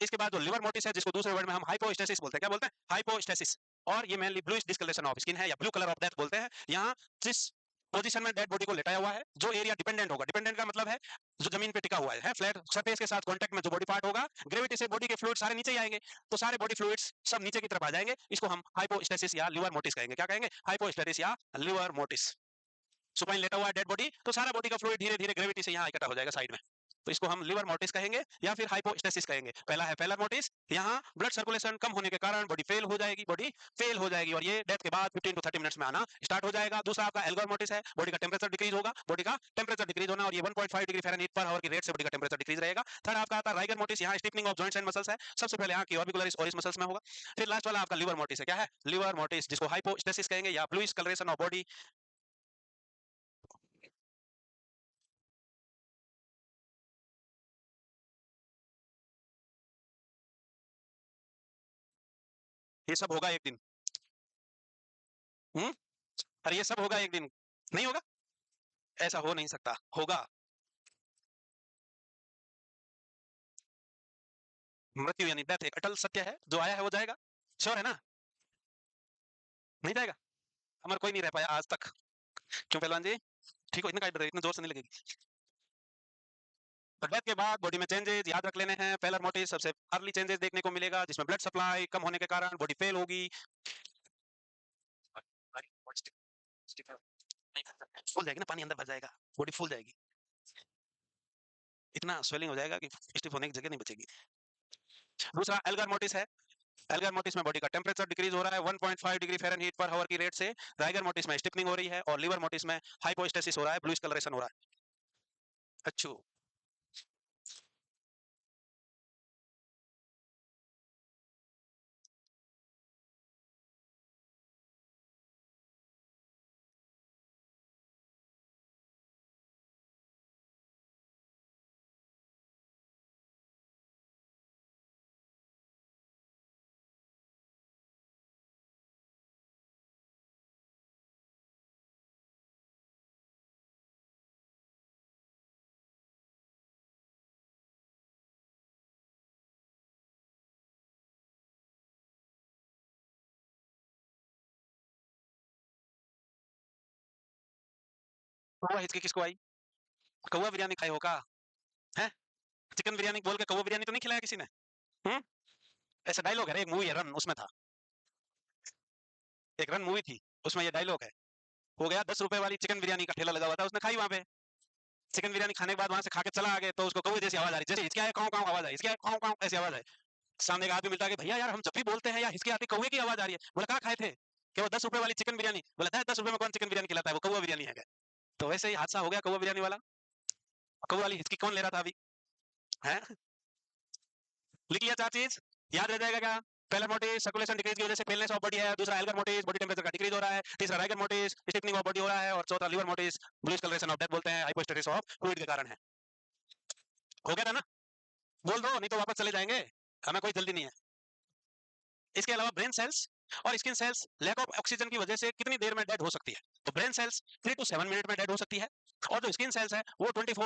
इसके बाद जो लिवर मोटिस है जिसको दूसरे वर्ड में हम हाइपोस्टेसिस बोलते हैं। क्या बोलते हैं? हाइपोस्टेसिस। और ये mainly bluish discolouration of skin है या ब्लू कलर ऑफ डेथ बोलते हैं। यहाँ जिस पोजीशन में डेड बॉडी को लेटाया हुआ है, जो एरिया डिपेंडेंट होगा, डिपेंडेंट का मतलब है जो जमीन पे टिका हुआ है फ्लैट सरफेस के साथ कांटेक्ट में जो बॉडी पार्ट होगा, ग्रेविटी से बॉडी के फ्लूइड सारे नीचे ही आएंगे, तो सारे बॉडी फ्लूइड्स सब नीचे की तरफ आ जाएंगे। इसको हम हाइपोस्टेसिस या लिवर मोटिस कहेंगे। क्या कहेंगे? हाइपोस्टेसिस या लिवर मोटिस। सुपाइन लेटा हुआ है डेड बॉडी, तो सारा बॉडी का फ्लूइड धीरे धीरे ग्रेविटी से यहाँ इकट्ठा हो जाएगा साइड में, तो इसको हम लिवर मोटिस कहेंगे या फिर हाइपोस्टेसिस कहेंगे। पहला है पेलर मोटिस, यहाँ ब्लड सर्कुलेशन कम होने के कारण बॉडी फेल हो जाएगी, बॉडी फेल हो जाएगी, और ये डेथ के बाद 15 टू 30 मिनट्स में आना स्टार्ट हो जाएगा। दूसरा आपका एल्गर मोटिस है, बॉडी का टेम्परेचर डिक्रीज होगा, बॉडी का टेम्परेचर डिक्रीज होना, और ये 1.5 डिग्री फ़ारेनहीट पर आवर की रेट से बॉडी का टेम्परेचर डिक्रीज रहेगा। थर्ड आपका आता है राइगर मोटिस, यहाँ stiffening of joints and muscles है, सबसे पहले यहाँ की ऑर्बिकुलरिस ओरिस मसल्स में होगा। फिर लास्ट वाला आपका लिवर मोटिस है। क्या है? लिवर मोटिस, जिसको हाइपोस्टेसिस कहेंगे या ब्लूइश कलरेशन ऑफ बॉडी। ये सब होगा एक दिन। हम्म। अरे ये सब होगा एक दिन, नहीं होगा? ऐसा हो नहीं सकता, होगा। मृत्यु यानी डेथ एक अटल सत्य है, जो आया है वो जाएगा। श्योर है ना? नहीं जाएगा? हमारा कोई नहीं रह पाया आज तक। क्यों पहलवान जी? ठीक हो? इतना काहे डर रहे हो? इतने जोर से नहीं लगेगी। तो डेथ के बाद बॉडी में चेंजेस याद रख लेने हैं। पेलर मोटिस सबसे अर्ली चेंजेस देखने को मिलेगा, जिसमें ब्लड सप्लाई कम होने के कारण बॉडी फेल होगी। फूल जाएगी ना, पानी अंदर भर जाएगा, बॉडी फूल जाएगी, इतना स्वेलिंग हो जाएगा कि स्टिफ होने की जगह नहीं बचेगी। दूसरा एल्गर मोटिस है। एल्गर मोटिस में बॉडी का टेम्परेचर डिक्रीज हो रहा है 1.5 डिग्री फ़ारेनहीट पर आवर की रेट से। राइगर मोटिस में स्टिफनिंग हो रही है और लिवर मोटिस में हाइपोस्टेसिस हो रहा है, ब्लूइश कलरेशन हो रहा है। अच्छू। कौवा हिचकी किसको आई? कौवा बिरयानी खाए हो का? है? चिकन बिरयानी बोल के कौवा बिरयानी तो नहीं खिलाया किसी ने? हम्म? ऐसा डायलॉग है, एक मूवी है रन, उसमें था। एक रन मूवी थी, उसमें ये डायलॉग है। हो गया 10 रुपए वाली चिकन बिरयानी का ठेला लगा हुआ था, उसने खाई वहां पे। चिकन बिरयानी खाने के बाद वहां से खा के चला आ गए, तो उसको कौवे जैसी आवाज आ रही, जैसे हिचकी आए काऊ काऊ आवाज आई, हिचकी आए काऊ काऊ ऐसी आवाज आई। सामने एक आदमी मिलता है कि भैया यार हम जब भी बोलते हैं या हिचकी आती कौवे की आवाज आ रही है। बोला कहाँ खाए थे? कि वो 10 रुपए वाली चिकन बिरयानी। बोला 10 रुपए में कौन चिकन बिरयानी खिलाता है, वो कौवा बिरयानी है। तो वैसे ही हादसा हो गया कौवा बिरयानी वाला। कौवा वाली हिचकी कौन ले रहा था अभी? है? लिख लिया चार चीज, याद रह जाएगा क्या? पहला मोटिस सर्कुलेशन डिक्रीज की वजह से फेलनेस ऑफ बॉडी है। दूसरा एल्गर मोटिस बॉडी टेम्परेचर का डिक्रीज हो रहा है। तीसरा rigor mortise stiffening of body हो रहा है। और चौथा liver mortise bluish colouration of death बोलते हैं, हाइपोस्टेसिस ऑफ फ्लूइड के कारण है। हो गया था ना? बोल दो नहीं तो वापस चले जाएंगे, हमें कोई जल्दी नहीं है। इसके अलावा ब्रेन सेल्स और skin cells lack of oxygen की वजह से कितनी देर में डेड हो सकती है? तो ब्रेन सेल्स 3 to 7 मिनट में डेड हो सकती है, और जो स्किन सेल्स है वो 24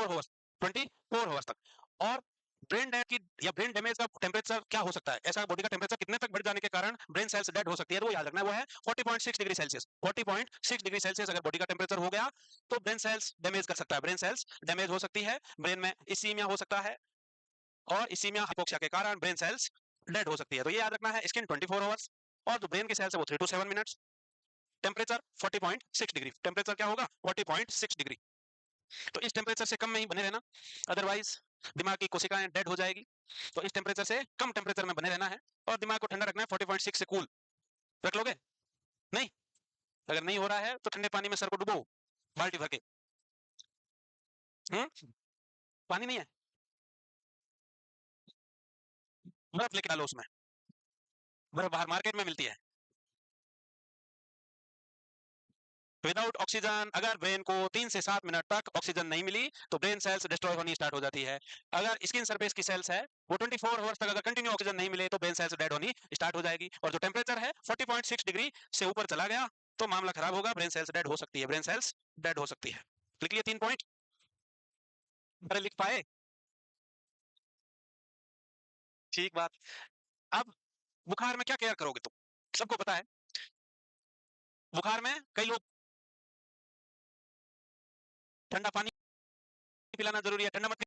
आवर्स तक। और ब्रेन डेड की या ब्रेन डैमेज का टेम्परेचर क्या हो सकता है, ऐसा बॉडी का टेम्परेचर कितने तक बढ़ जाने के कारण ब्रेन सेल्स डेड हो सकती है, तो वो याद रखना है, वो है 40.6 डिग्री सेल्सियस। 40.6 डिग्री सेल्सियस अगर बॉडी का टेम्परेचर हो गया तो ब्रेन सेल्स डैमेज कर सकता है, ब्रेन सेल्स डैमेज हो सकती है, ब्रेन में इसीमिया हो सकता है, और इसीमिया हाइपोक्सिया के कारण ब्रेन सेल्स डेड हो सकती है। तो ये याद रखना है, स्किन 24 आवर्स, और जो ब्रेन की सेल्स है वो 3 to 7 minutes, temperature 40.6 degree, temperature क्या होगा 40.6 डिग्री। तो इस टेम्परेचर से कम में ही बने रहना, अदरवाइज दिमाग की कोशिकाएं डेड हो जाएगी। तो इस टेम्परेचर से कम टेम्परेचर में बने रहना है, और दिमाग को ठंडा रखना है 40.6 से कूल। रख लोगे? नहीं? अगर नहीं हो रहा है तो ठंडे पानी में सर को डुबो, बाल्टी भर के। पानी नहीं है, बर्फ लेके डालो उसमें, बर्फ बाहर मार्केट में मिलती है। विदाउट ऑक्सीजन अगर ब्रेन को 3 से 7 मिनट तक ऑक्सीजन नहीं मिली तो ब्रेन सेल्स डिस्ट्रॉय होनी स्टार्ट हो जाती है। अगर स्किन सरफेस की सेल्स है वो 24 आवर्स तक अगर कंटिन्यू ऑक्सीजन नहीं मिले तो ब्रेन सेल्स डेड होनी स्टार्ट हो जाएगी। और जो टेम्परेचर है 40.6 डिग्री से ऊपर चला गया तो मामला खराब होगा, ब्रेन सेल्स डेड हो सकती है, ब्रेन सेल्स डेड हो सकती है। लिख लिए 3 पॉइंट? अरे लिख पाए? ठीक बात। अब बुखार में क्या केयर करोगे तुम? सबको पता है बुखार में कई लोग ठंडा पानी पिलाना जरूरी है, ठंडा मत।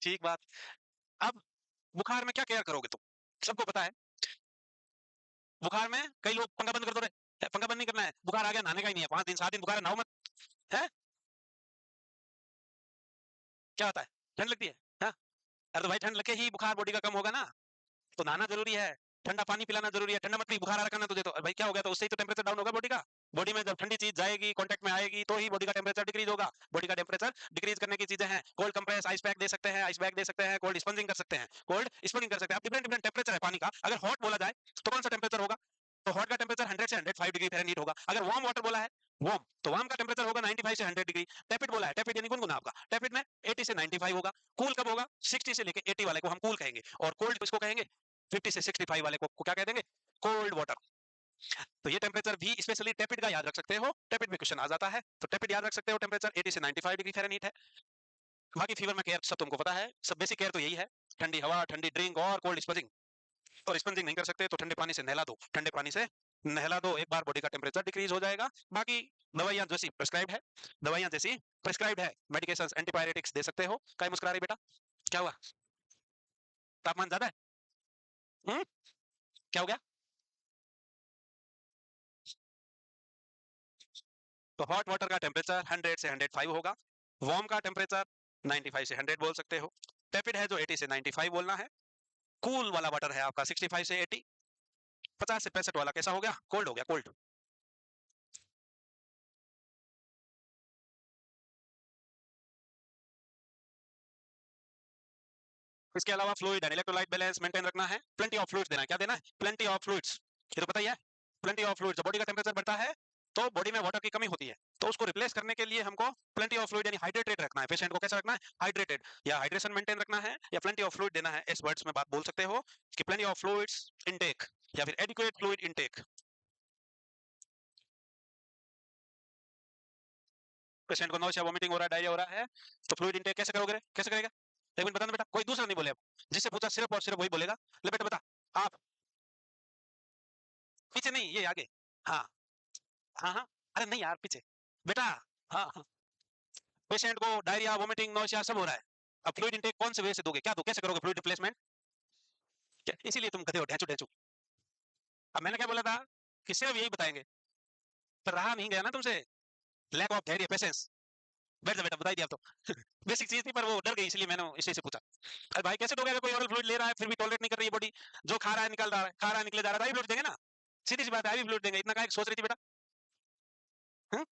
ठीक बात। अब बुखार में क्या केयर करोगे तुम? सबको पता है बुखार में कई लोग पंखा बंद कर दो रे, पंखा बंद नहीं करना है, बुखार आ गया नहाने का ही नहीं है, 5 दिन 7 दिन बुखार है, नहाओ मत। है? क्या होता है? ठंड लगती है? हाँ? अरे तो भाई ठंड लगे ही बुखार बॉडी का कम होगा ना, तो नहाना जरूरी है, ठंडा पानी पिलाना जरूरी है, ठंडा मत पी बुखार आ रखा ना तुझे तो। अरे भाई क्या हो गया, तो उससे ही तो टेम्परेचर डाउन होगा बॉडी का। बॉडी में जब ठंडी चीज जाएगी कांटेक्ट में आएगी तो ही बॉडी का टेम्परेचर डिक्रीज होगा। बॉडी का टेम्परेचर डिक्रीज करने की चीजें हैं, कोल्ड कंप्रेस, आइस पैक दे सकते हैं, आइस बैग दे सकते हैं, कोल्ड स्पंजिंग कर सकते हैं, कोल्ड स्पंजिंग कर सकते हैं। अब डिफरेंट डिफरेंट टेम्परेचर है पानी का, अगर हॉट बोला जाए तो कौन सा टेम्परेचर होगा? तो हॉट का टेम्परेचर 100 से 105 डिग्री फ़ारेनहीट होगा। अगर वार्म वाटर बोला है, वार्म, तो वार्म का टेम्परेचर होगा 95 से 100 डिग्री। टेपिड बोला है, टेपिड यानी गुनगुना आपका, टेपिड में 80 से 95 होगा। कूल कब होगा? 60 से लेके 80 वाले को हम कूल कहेंगे, और कोल्ड किसको कहेंगे? 50 से 65 वाले को क्या कह देंगे? Cold water. तो ये टेम्परेचर भी स्पेशली टेपिड का याद रख सकते हो, टेपिड में क्वेश्चन आ जाता है, तो टेपिड याद रख सकते हो, टेम्परेचर 80 से 95 डिग्री फ़ारेनहीट है। बाकी फीवर में केयर सब तुमको पता है, सब बेसिक केयर तो यही है, ठंडी हवा, ठंडी ड्रिंक और कोल्ड स्पंजिंग। और स्पंजिंग नहीं कर सकते तो ठंडे पानी से नहला दो, ठंडे पानी से नहला दो, एक बार बॉडी का टेम्परेचर डिक्रीज हो जाएगा। बाकी दवाइयां जैसी प्रिस्क्राइब है, दवाइयां जैसी प्रिस्क्राइब है, मेडिकेशंस एंटीबायोटिक्स दे सकते हो। क्या मुस्कुरा रही बेटा, क्या हुआ, तापमान ज्यादा है? क्या हो गया? तो हॉट वाटर का टेम्परेचर 100 से 105 होगा, वार्म का टेम्परेचर 95 से 100 बोल सकते हो, टेपिड है जो 80 से 95 बोलना है, कूल वाला वाटर है आपका 65 से 80, 50 से 65 वाला कैसा हो गया, कोल्ड हो गया, कोल्ड। इसके अलावा fluid and electrolyte balance maintain रखना है, प्लेंटी ऑफ फ्लूइड्स देना है। क्या देना है? प्लेंटी ऑफ फ्लूइड्स, ये तो पता ही है। प्लेंटी ऑफ फ्लूइड्स, जब बॉडी का टेम्परेचर बढ़ता है तो बॉडी में वाटर की कमी होती है, तो उसको रिप्लेस करने के लिए हमको प्लेंटी ऑफ फ्लूइड यानी हाइड्रेटेड रखना है। पेशेंट को कैसा रखना है? हाइड्रेटेड, या हाइड्रेशन मेंटेन रखना है, या प्लेंटी ऑफ फ्लूइड देना है। इस वर्ड्स में बात बोल सकते हो कि प्लेंटी ऑफ फ्लूइड्स इनटेक या फिर एडिक्वेट फ्लूइड इनटेक। पेशेंट को नौसिया वोमिटिंग हो रहा है, डायरिया हो रहा है, तो फ्लूइड इनटेक कैसे करोगे, कैसे करेगा? एक मिनट बताना बेटा, कोई दूसरा नहीं बोले, अब जिससे पूछा सिर्फ और सिर्फ वही बोलेगा। ले बेटा बता, आप पीछे नहीं, ये आगे। हाँ हाँ हाँ, अरे नहीं यार पीछे बेटा। हाँ हाँ, पेशेंट को डायरिया वोमिटिंग नौसिया सब हो रहा है, अब फ्लूइड इनटेक कौन से वे से दोगे, क्या दो, कैसे करोगे फ्लूइड रिप्लेसमेंट? इसीलिए तुम गधे हो, ढेंचू ढेंचू। अब मैंने क्या बोला था कि सिर्फ यही बताएंगे, पर रहा नहीं गया ना तुमसे, लैक ऑफ धैर्य, पेशेंस। बैठ जा बेटा, बता ही दिया अब तो। बेसिक चीज थी पर वो डर गई, इसलिए मैंने इसी से पूछा। अरे भाई कैसे दोगे, अगर कोई ओरल फ्लूइड ले रहा है फिर भी टॉलरेट नहीं कर रही है बॉडी, जो खा रहा है निकल रहा है, खा रहा है निकले जा रहा है, फ्लूइड देंगे ना, सीधी सी बात है, आई फ्लूइड देंगे, इतना क्या सोच रही थी बेटा? हम्म?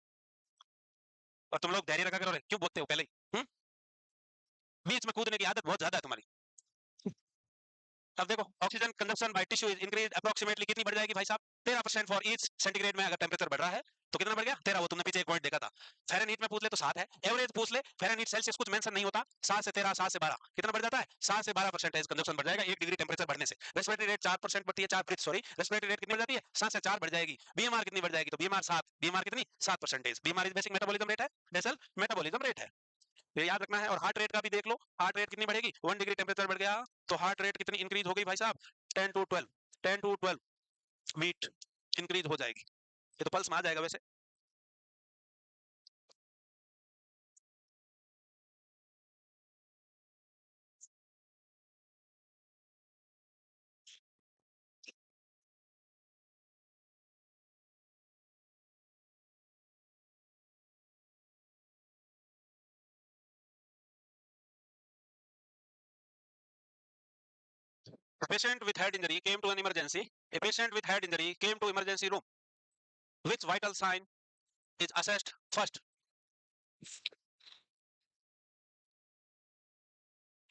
और तुम लोग धैर्य रखा करो रे, क्यों बोलते हो पहले ही? बीच में कूदने की आदत बहुत ज्यादा है तुम्हारी। अब देखो, oxygen consumption by tissue is increase approximately कितनी बढ़ जाएगी भाई साहब? 13% फॉर ईच सेंटीग्रेड में। अगर टेम्परेचर बढ़ रहा है तो कितना बढ़ गया? 13। वो तुमने पीछे एक पॉइंट देखा था। फ़ारेनहीट में पूछ ले तो 7 है, एवरेज पूछ ले, फ़ारेनहीट सेल्सियस कुछ मेंशन नहीं होता। 7 से 13, 7 से 12 कितना बढ़ जाता है? 7 से 12% कंजप्शन बढ़ जाएगा 1 डिग्री टेम्परेचर बढ़ने से। रेस्पिरेटरी रेट 4% बढ़ती है, 4 ब्रीथ सॉरी, रेस्पिरेटरी रेट कितनी बढ़ जाती है? 7 से 4 बढ़ जाएगी। बीएमआर कितनी बढ़ जाएगी? तो बीएमआर 7, बीएमआर कितनी? 7%। BMR is basic metabolism rate है, बेसल मेटाबॉलिज्म रेट है, ये याद रखना है। और हार्ट रेट का भी देख लो, हार्ट रेट कितनी बढ़ेगी? 1 डिग्री टेम्परेचर बढ़ गया तो हार्ट रेट कितनी इंक्रीज हो गई भाई साहब? 10 टू 12, 10 टू 12 बीट इंक्रीज हो जाएगी। ये तो पल्स में आ जाएगा वैसे। A patient with head injury came to an emergency. A patient with head injury came to emergency room. Which vital sign is assessed first?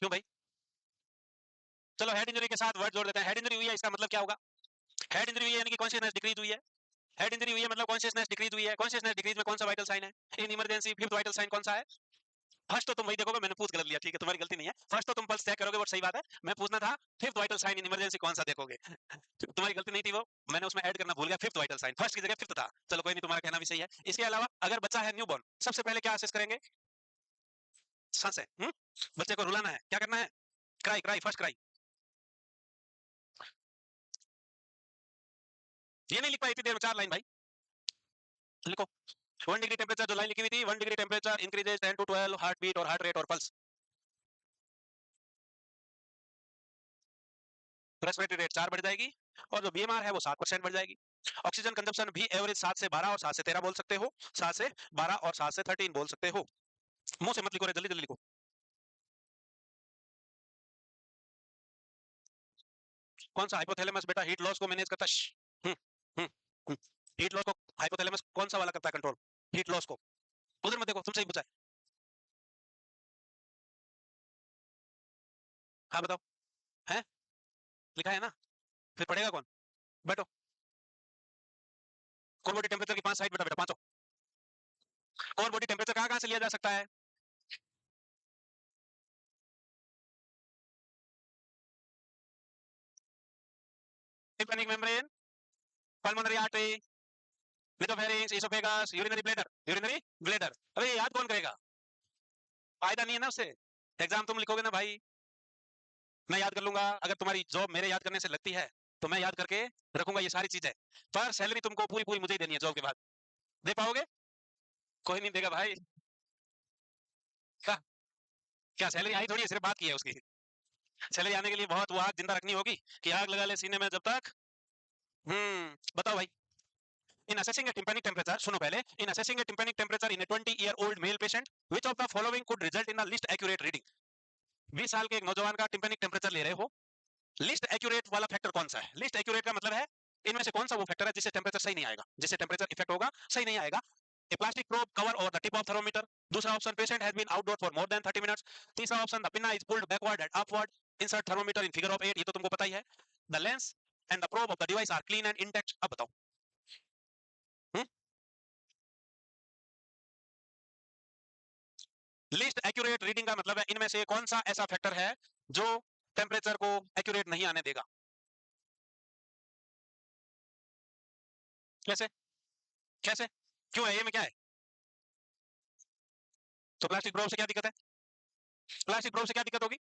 क्यों भाई? चलो हेड इंजरी के साथ वर्ड जोड़ देते हैं। हेड इंजरी हुई है इसका मतलब क्या होगा? हेड इंजरी हुई है यानी कि कॉन्शियसनेस डिक्रीज हुई है। हेड इंजरी हुई है मतलब कॉन्शियसनेस डिक्रीज हुई है। कॉन्शियसनेस डिक्रीज में कौन सा वाइटल साइन है in emergency? Fifth vital sign कौन सा है? फर्स्ट तो तुम वही देखोगे, मैंने पूछ गलत लिया, ठीक है तुम्हारी गलती नहीं है। फर्स्ट तो तुम पल्स चेक करोगे, वो सही बात है। मैं पूछना था fifth vital sign in emergency कौन सा देखोगे। तुम्हारी गलती नहीं थी वो, मैंने उसमें ऐड करना भूल गया फिफ्थ वाइटल साइन, फर्स्ट की जगह फिफ्थ था। चलो कोई नहीं, तुम्हारा कहना भी सही है। इसके अलावा अगर बच्चा है न्यूबॉर्न, सबसे पहले क्या असेस करेंगे? सांसें। बच्चे को रुलाना है, क्या करना है? Cry, cry, first cry. ये नहीं लिख पाई इतनी देर में 4 लाइन भाई, लिखो। 1 डिग्री टेम्परेचर जो लाइन लिखी हुई थी, 1 degree temperature increases 10 to 12 heart beat और हार्ट रेट और पल्स। रेस्पिरेटरी रेट 4 बढ़ जाएगी और जो बीएमआर है वो 7% बढ़ जाएगी। ऑक्सीजन कंजप्शन भी एवरेज 7 से 12 और 7 से 13 बोल सकते हो, 7 से 12 और 7 से 13 बोल सकते हो। मुंह से मत लिखो रे, जल्दी जल्दी लिखो। कौन सा हाइपोथैलेमस बेटा हीट लॉस को मैनेज करता है? हीट लॉस को हाइपोथैलेमस कौन सा वाला करता है कंट्रोल? हीट लॉस को उधर मत देखो, तुमसे ही पूछा है। हाँ बताओ, है लिखा है ना, फिर पढ़ेगा कौन? बैठो। कोर बॉडी टेम्परेचर की 5 साइड बेटा, बेटा पांचों। कोर बॉडी टेम्परेचर कहाँ कहाँ से लिया जा सकता है? Tympanic membrane, pulmonary artery, nasopharynx, oesophagus, urinary bladder, urinary bladder. अबे याद कौन करेगा? फायदा नहीं है ना उससे। एग्जाम तुम लिखोगे ना भाई, मैं याद कर लूंगा, अगर तुम्हारी जॉब मेरे याद करने से लगती है तो मैं याद करके रखूंगा ये सारी चीजें, पर सैलरी तुमको पूरी पूरी मुझे ही देनी है जॉब के बाद। दे पाओगे? कोई नहीं देगा भाई। क्या? क्या सैलरी आई थोड़ी है, सिर्फ बात की है उसकी। सैलरी आने के लिए बहुत वो आग जिंदा रखनी होगी कि आग लगा ले सीने में जब तक। बताओ भाई। In assessing a tympanic temperature, सुनो पहले, in assessing a tympanic temperature in a 20-year-old male patient, which of the following could result in a least accurate reading? 20 साल के एक नौजवान का टिम्पेनिक टेम्परेचर ले रहे हो, लिस्ट एक्यूरेट वाला फैक्टर कौन सा है? लिस्ट एक्यूरेट का मतलब है इनमें से कौन सा वो फैक्टर है जिससे टेम्परेचर सही नहीं आएगा, जिससे टेम्परेचर इफेक्ट होगा, सही नहीं आएगा। A plastic probe cover over the tip of thermometer. दूसरा option, patient has been outdoor for more than 30 minutes. तीसरा option, the pinna is pulled backward and upward. Insert thermometer in figure of 8. ये तो तुमको पता ही है। The lens and the probe of the device are clean and intact. अब बताओ। लिस्ट एक्यूरेट रीडिंग का मतलब है इनमें से कौन सा ऐसा फैक्टर है जो टेम्परेचर को एक्यूरेट नहीं आने देगा। कैसे? कैसे? क्यों है, ये में क्या है? तो प्लास्टिक प्रोब से क्या दिक्कत है? प्लास्टिक प्रोब से क्या दिक्कत होगी?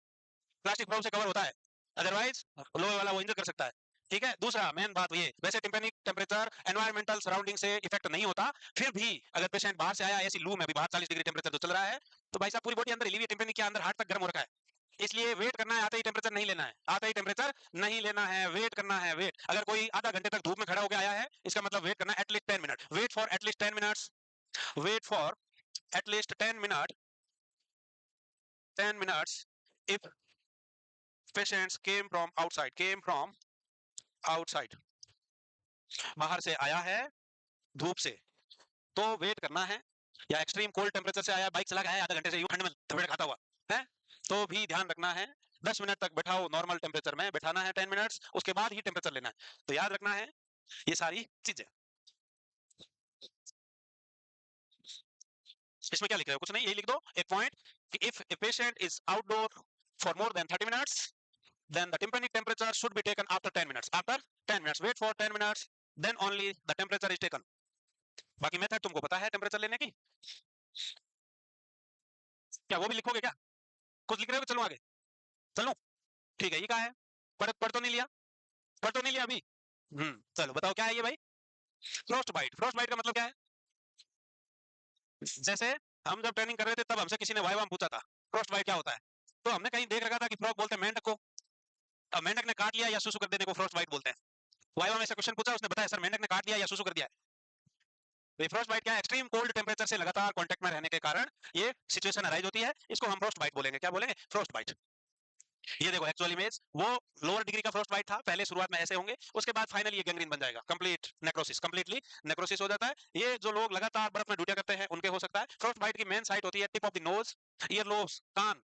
प्लास्टिक प्रोब से कवर होता है, अदरवाइज लोहे वाला वो इंजर कर सकता है। ठीक है, दूसरा मेन बात ये, वैसे टेम्पेनिक टेम्परेचर एनवायरमेंटल सराउंडिंग से इफेक्ट नहीं होता, फिर भी अगर पेशेंट बाहर से आया, ऐसी लू में भी बाहर 40 डिग्री टेम्परेचर जो चल रहा है, तो भाई साहब पूरी बॉडी अंदर हिली हुई है, टेम्पेनिक के अंदर हार्ट तक गर्म हो रखा है, इसलिए वेट करना है, आते ही टेम्परेचर नहीं लेना है, आते ही टेम्परेचर नहीं लेना है, वेट करना है, वेट। अगर कोई आधा घंटे तक धूप में खड़ा होकर आया है, इसका मतलब वेट करना है at least 10 minute, wait for at least 10 minutes, wait for at least 10 minute, 10 minutes. If patients came from outside, बाहर से आया है धूप से, तो वेट करना है, या एक्सट्रीम कोल्ड टेम्परेचर से आया, बाइक चला गया है आधा घंटे से यूं ठंड में थपेड़ खाता हुआ है, तो भी ध्यान रखना है 10 मिनट तक बैठाओ, नॉर्मल टेम्परेचर में बैठाना है 10 मिनट्स, उसके बाद ही टेम्परेचर लेना है। तो याद रखना है ये सारी चीजें। इसमें क्या लिख रहे हो? कुछ नहीं, यही लिख दो एक पॉइंट कि if a patient is outdoor for more than 30 minutes, then the tympanic temperature should be taken after 10 minutes, after 10 minutes, wait for 10 minutes, then only the temperature is taken। बाकी मेथड तुमको पता है टेम्परेचर लेने की, क्या वो भी लिखोगे क्या? कुछ लिख रहे हो? चलो आगे चलो। ठीक है, ये क्या है? पढ़ तो नहीं लिया? पढ़ तो नहीं लिया अभी? चलो बताओ क्या है ये भाई? Frost bite. फ्रोस्ट बाइट का मतलब क्या है? जैसे हम जब ट्रेनिंग कर रहे थे तब हमसे किसी ने वाइवा में पूछा था फ्रोस्ट बाइट क्या होता है, तो हमने कहीं देख रखा था कि फ्रॉग बोलते हैं मेंढक को, अब मेंढक ने काट लिया या सुसु कर देने को फ्रोस्ट बाइट बोलते हैं। वाइवा में ऐसा क्वेश्चन पूछा, उसने बताया सर मेंढक ने काट लिया या सुसु कर दिया है। तो फ्रोस्ट बाइट क्या है? एक्सट्रीम कोल्ड टेम्परेचर से लगातार कांटेक्ट में रहने के कारण ये सिचुएशन अराइज होती है, इसको हम फ्रोस्ट बाइट बोलेंगे। क्या बोलेंगे? Frost bite. ये देखो एक्चुअल इमेज, वो लोअर डिग्री का फ्रोस्ट बाइट था, पहले शुरुआत में ऐसे होंगे, उसके बाद फाइनली ये गैंग्रीन बन जाएगा, कंप्लीट नेक्रोसिस, कंप्लीटली नेक्रोसिस हो जाता है। ये जो लोग लगातार बर्फ में ड्यूटियां करते हैं उनके हो सकता है। फ्रोस्ट बाइट की मेन साइट होती है tip of the nose, ear lobes, कान,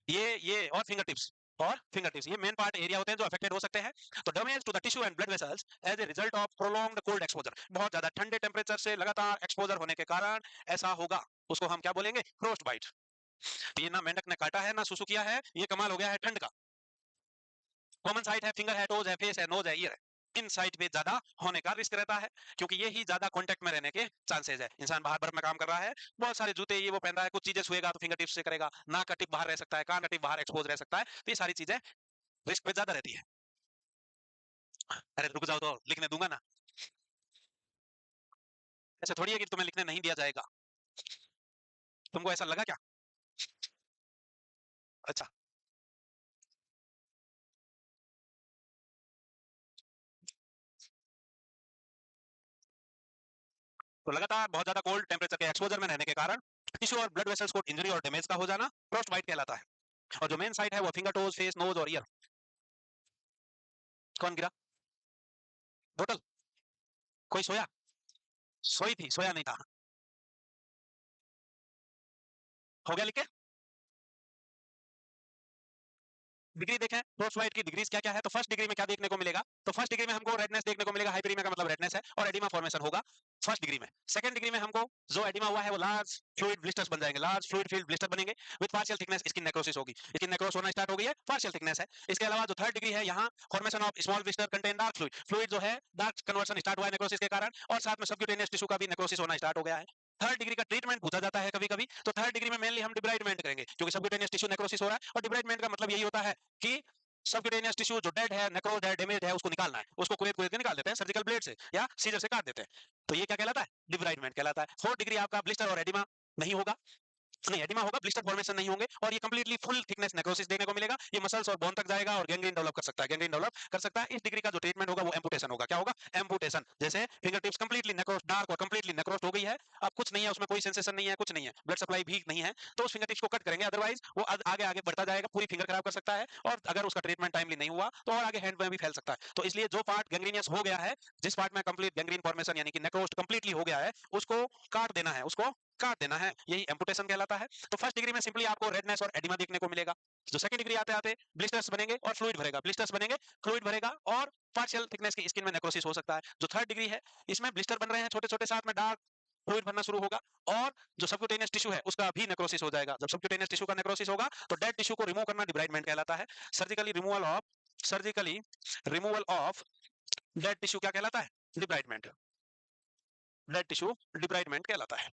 ये और फिंगर टिप्स, ये मेन पार्ट एरिया होते हैं जो अफेक्टेड हो सकते हैं। तो damage to the tissue and blood vessels as a result of prolonged cold exposure, बहुत ज्यादा ठंडे टेम्परेचर से लगातार एक्सपोजर होने के कारण ऐसा होगा, उसको हम क्या बोलेंगे? Frost bite. ये ना मेंढक ने काटा है ना सुसु किया है, ये कमाल हो गया है ठंड का। कॉमन साइट है, फिंगर है, टोज है, फेस है, नोज है, ईयर है, इन साइट पे ज्यादा होने का रिस्क रहता है, क्योंकि ये ही ज्यादा कांटेक्ट में रहने के चांसेस है। इंसान बाहर बर्फ में काम कर रहा है, बहुत सारे जूते ये वो पहन रहा है, कुछ चीजें छुएगा तो फिंगर टिप्स से करेगा, नाक का टिप बाहर रह सकता है, कान का टिप बाहर एक्सपोज रह सकता है, तो ये सारी चीजें रिस्क पे ज्यादा रहती है। अरे रुक जाओ तो लिखने दूंगा ना, ऐसे थोड़ी है कि तुम्हें लिखने नहीं दिया जाएगा। तुमको ऐसा लगा क्या? अच्छा, तो लगातार बहुत ज्यादा कोल्ड टेम्परेचर के एक्सपोजर में रहने के कारण टिश्यू और ब्लड वेसल्स को इंजरी और डैमेज का हो जाना फ्रोस्ट बाइट कहलाता है। और जो मेन साइट है वो फिंगर, टोज, फेस, नोज और ईयर। कौन गिरा? बोतल? कोई सोया? सोई थी, सोया नहीं था। हो गया लिख के? डिग्री देखें फ्रोस्ट बाइट की डिग्रीज क्या क्या है, तो फर्स्ट डिग्री में क्या देखने को मिलेगा? तो फर्स्ट डिग्री में हमको रेडनेस देखने को मिलेगा, हाइपरीमिया का मतलब रेडनेस है, और एडिमा फॉर्मेशन होगा फर्स्ट डिग्री में। सेकंड डिग्री में हमको जो एडिमा हुआ है वो लार्ज फ्लूइड ब्लिस्टर्स बन जाएंगे, लार्ज फ्लूइड फील्ड ब्लिस्टर बनेंगे with partial thickness, skin necrosis होगी, स्किन नेक्रोस होना स्टार्ट हो गई है, पार्शियल थिकनेस है। इसके अलावा जो थर्ड डिग्री है, यहाँ formation of small blister contain dark fluid, fluid जो है डार्क कन्वर्शन स्टार्ट हुआ है नेक्रोसिस के कारण, और साथ में सबक्यूटेनियस टिश्यू का भी नेक्रोसिस होना स्टार्ट हो गया है। थर्ड डिग्री का ट्रीटमेंट पूछा जाता है कभी कभी, तो थर्ड डिग्री में मेनली हम डिब्राइडमेंट करेंगे, क्योंकि सबक्यूटेनियस टिश्यू नेक्रोसिस हो रहा है, और डिब्राइडमेंट का मतलब यही होता है कि सबक्यूटेनियस टिश्यू जो डेड है, नेक्रोज है, डैमेज है, उसको निकालना है, उसको कुरेद कुरेद के निकाल देते हैं सर्जिकल ब्लेड से या सीजर से काट देते हैं, तो ये क्या कहलाता है? डिब्राइडमेंट कहलाता है। फोर्थ डिग्री आपका ब्लिस्टर और एडिमा नहीं होगा, नहीं एडिमा होगा, ब्लिस्टर फॉर्मेशन नहीं होंगे, और ये कंप्लीटली फुल थिकनेस नेक्रोसिस देखने को मिलेगा, ये मसल्स और बोन तक जाएगा और गैंग्रीन डेवलप कर सकता है, गैंग्रीन डेवलप कर सकता है। इस डिग्री का जो ट्रीटमेंट होगा वो एम्पुटेशन होगा। क्या होगा? एम्पुटेशन। जैसे फिंगर टिप्स कंप्लीटली नेक्रोस, डार्क और कंप्लीटली नेक्रोस हो गई है, अब कुछ नहीं है उसमें, कोई सेंसेशन नहीं है, कुछ नहीं है, ब्लड सप्लाई भी नहीं है, तो उस फिंगर टिप्स को कट करेंगे, अदरवाइज वो आगे आगे बढ़ता जाएगा, पूरी फिंगर खराब कर सकता है, और अगर उसका ट्रीटमेंट टाइमली नहीं हुआ तो और आगे हैंड में भी फैल सकता है। तो इसलिए जो पार्ट गैंग्रीनियस हो गया है, जिस पार्ट में कंप्लीट गैंग्रीन फॉर्मेशन यानी कि नेक्रोस्ट कंप्लीटली हो गया है, उसको काट देना है, उसको काट देना है, यही एम्पुटेशन कहलाता है। तो फर्स्ट डिग्री में सिंपली आपको रेडनेस और एडिमा देखने को मिलेगा। जो सेकंड डिग्री आते आते ब्लिस्टर्स बनेंगे और फ्लूइड भरेगा, ब्लिस्टर्स बनेंगे, फ्लूइड भरेगा, और पार्शियल थिकनेस की स्किन में नेक्रोसिस हो सकता है। जो थर्ड डिग्री है, इसमें ब्लिस्टर बन रहे हैं छोटे छोटे, साथ में डार्क फ्लूइड भरना शुरू होगा, और जो सबक्यूटेनियस टिश्यू है उसका भी नेक्रोसिस हो जाएगा। जब सबक्यूटेनियस टिश्यू का नेक्रोसिस होगा तो डेड टिश्यू को रिमूव करना डिब्राइडमेंट कहलाता है। Surgically removal of dead tissue क्या कहलाता है? डिब्राइडमेंट। डेड टिश्यू डिब्राइडमेंट कहलाता है।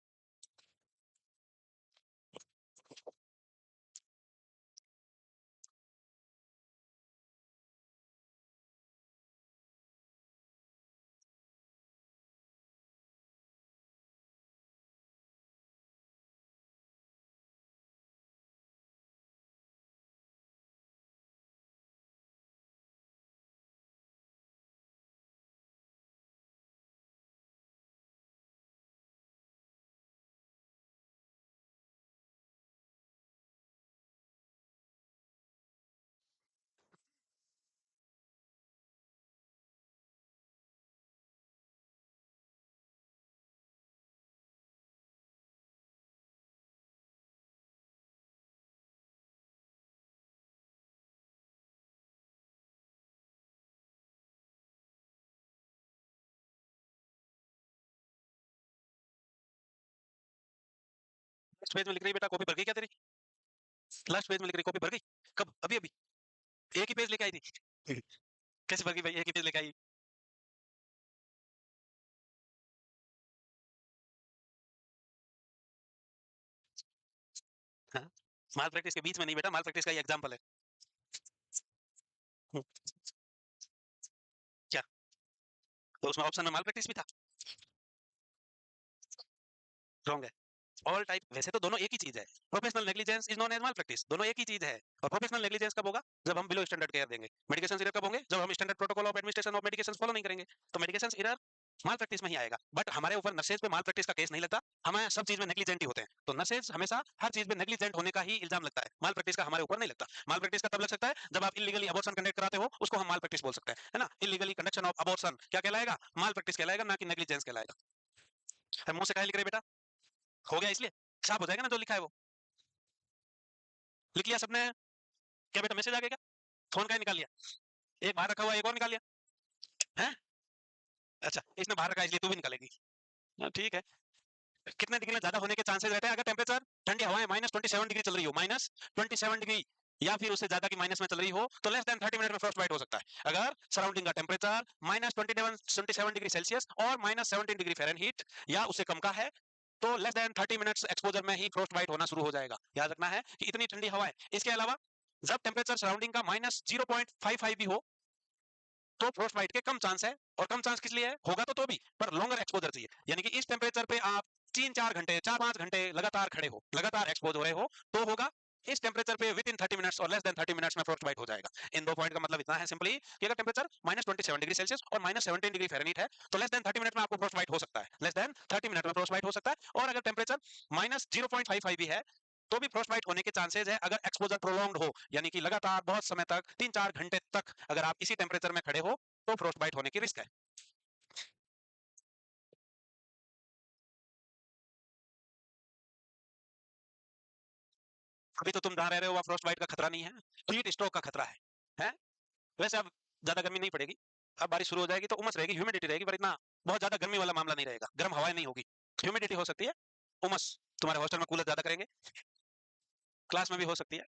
लास्ट पेज में लिख रही है बेटा, कॉपी भर गई क्या तेरी? लास्ट पेज में लिख रही कॉपी भर गई? कब? अभी अभी एक ही पेज लेके आई थी? कैसे भर गई भाई, एक ही पेज लेके आई? हाँ? माल प्रैक्टिस के बीच में नहीं बेटा, माल प्रैक्टिस का ये एग्जांपल है। हम्म, क्या? तो उसमें ऑप्शन में माल प्रैक्टिस भी था? रॉन्ग है। ऑल टाइप, वैसे तो दोनों एक ही चीज है। Professional negligence is known as malpractice, दोनों एक ही चीज है। और प्रोफेशनल नेग्लिजेंस कब होगा? जब हम बिलो स्टैंडर्ड केयर देंगे। मेडिकेशन एरर कब होंगे? जब हम standard protocol of administration of medication follow नहीं करेंगे। तो मेडिकेशन एरर माल प्रैक्टिस में ही आएगा, बट हमारे ऊपर नर्सेज पे माल प्रैक्टिस का केस नहीं लगता, हमें सब चीज में नेग्लिजेंट ही होते हैं। तो नर्सेज हमेशा हर चीज में नेग्लिजेंट होने का ही इल्जाम लगता है, माल प्रैक्टिस का हमारे ऊपर नहीं लगता। माल प्रैक्टिस का तब लग सकता है जब आप इलीगली अबॉर्शन कंडक्ट कराते हो, उसको हम माल प्रैक्टिस बोल सकते हैं, है ना? इलीगली कंडक्शन ऑफ अबॉर्शन क्या कहलाएगा? माल प्रैक्टिस कहलाएगा, ना कि नेग्लिजेंस कहलाएगा। मुंह से कहे लिख रहे बेटा? हो गया इसलिए साफ हो जाएगा ना जो लिखा है वो। लिख लिया सबने? क्या बेटा मैसेज आ गया क्या? फोन का निकाल लिया? एक बाहर रखा हुआ, एक और निकाल लिया है? अच्छा, इसने बाहर रखा है इसलिए तू भी निकालेगी। हाँ, ठीक है। कितने डिग्री में ज्यादा होने के चांसेस रहते हैं? अगर टेम्परेचर, ठंडी हवाएं -27 डिग्री चल रही हो, -27 डिग्री, या फिर उससे ज्यादा की माइनस में चल रही हो, तो लेस देन 30 मिनट में फ्रॉस्ट बाइट हो सकता है। अगर सराउंडिंग का टेम्परेचर -27 डिग्री सेल्सियस और -17 डिग्री फ़ारेनहीट या उससे कम का है, तो लेस देन 30 मिनट्स एक्सपोजर में ही फ्रॉस्ट बाइट होना शुरू हो जाएगा। याद रखना है कि इतनी ठंडी हवाएं। इसके अलावा जब टेम्परेचर सराउंडिंग का -0.55 भी हो, तो फ्रोस्ट बाइट के कम चांस है। और कम चांस किस लिए है? होगा तो भी, पर लॉन्गर एक्सपोजर चाहिए, यानी कि इस टेम्परेचर पे आप 3-4 घंटे, 4-5 घंटे लगातार खड़े हो, लगातार एक्सपोज हो रहे हो, तो होगा। इस टेम्परेचर पे विद इन 30 मिनट्स और लेस देन 30 मिनट्स में फ्रोस्ट बाइट हो जाएगा। इन दो पॉइंट का मतलब इतना है सिंपली कि अगर टेम्परेचर -27 डिग्री सेल्सियस और -17 डिग्री फ़ारेनहीट है, तो लेस देन 30 मिनट में आपको फ्रोस्ट बाइट हो सकता है, लेस देन 30 मिनट में फ्रोस्ट बाइट हो सकता है। और अगर टेम्परेचर -0.55 भी है, तो भी फ्रोस्ट बाइट होने के चांसेस है, अगर एक्सपोजर प्रोलॉन्ग्ड हो, यानी कि लगातार बहुत समय तक 3-4 घंटे तक अगर आप इसी टेम्परेचर में खड़े हो, तो फ्रोस्ट बाइट होने की रिस्क है। अभी तो तुम जहां रह रहे हो वहां फ्रोस्ट बाइट का खतरा नहीं है, हीट स्ट्रोक का खतरा है? वैसे अब ज्यादा गर्मी नहीं पड़ेगी, अब बारिश शुरू हो जाएगी तो उमस रहेगी, ह्यूमिडिटी रहेगी, पर इतना बहुत ज्यादा गर्मी वाला मामला नहीं रहेगा, गर्म हवाएं नहीं होगी, ह्यूमिडिटी हो सकती है, उमस। तुम्हारे हॉस्टल में कूलर ज्यादा करेंगे, क्लास में भी हो सकती है,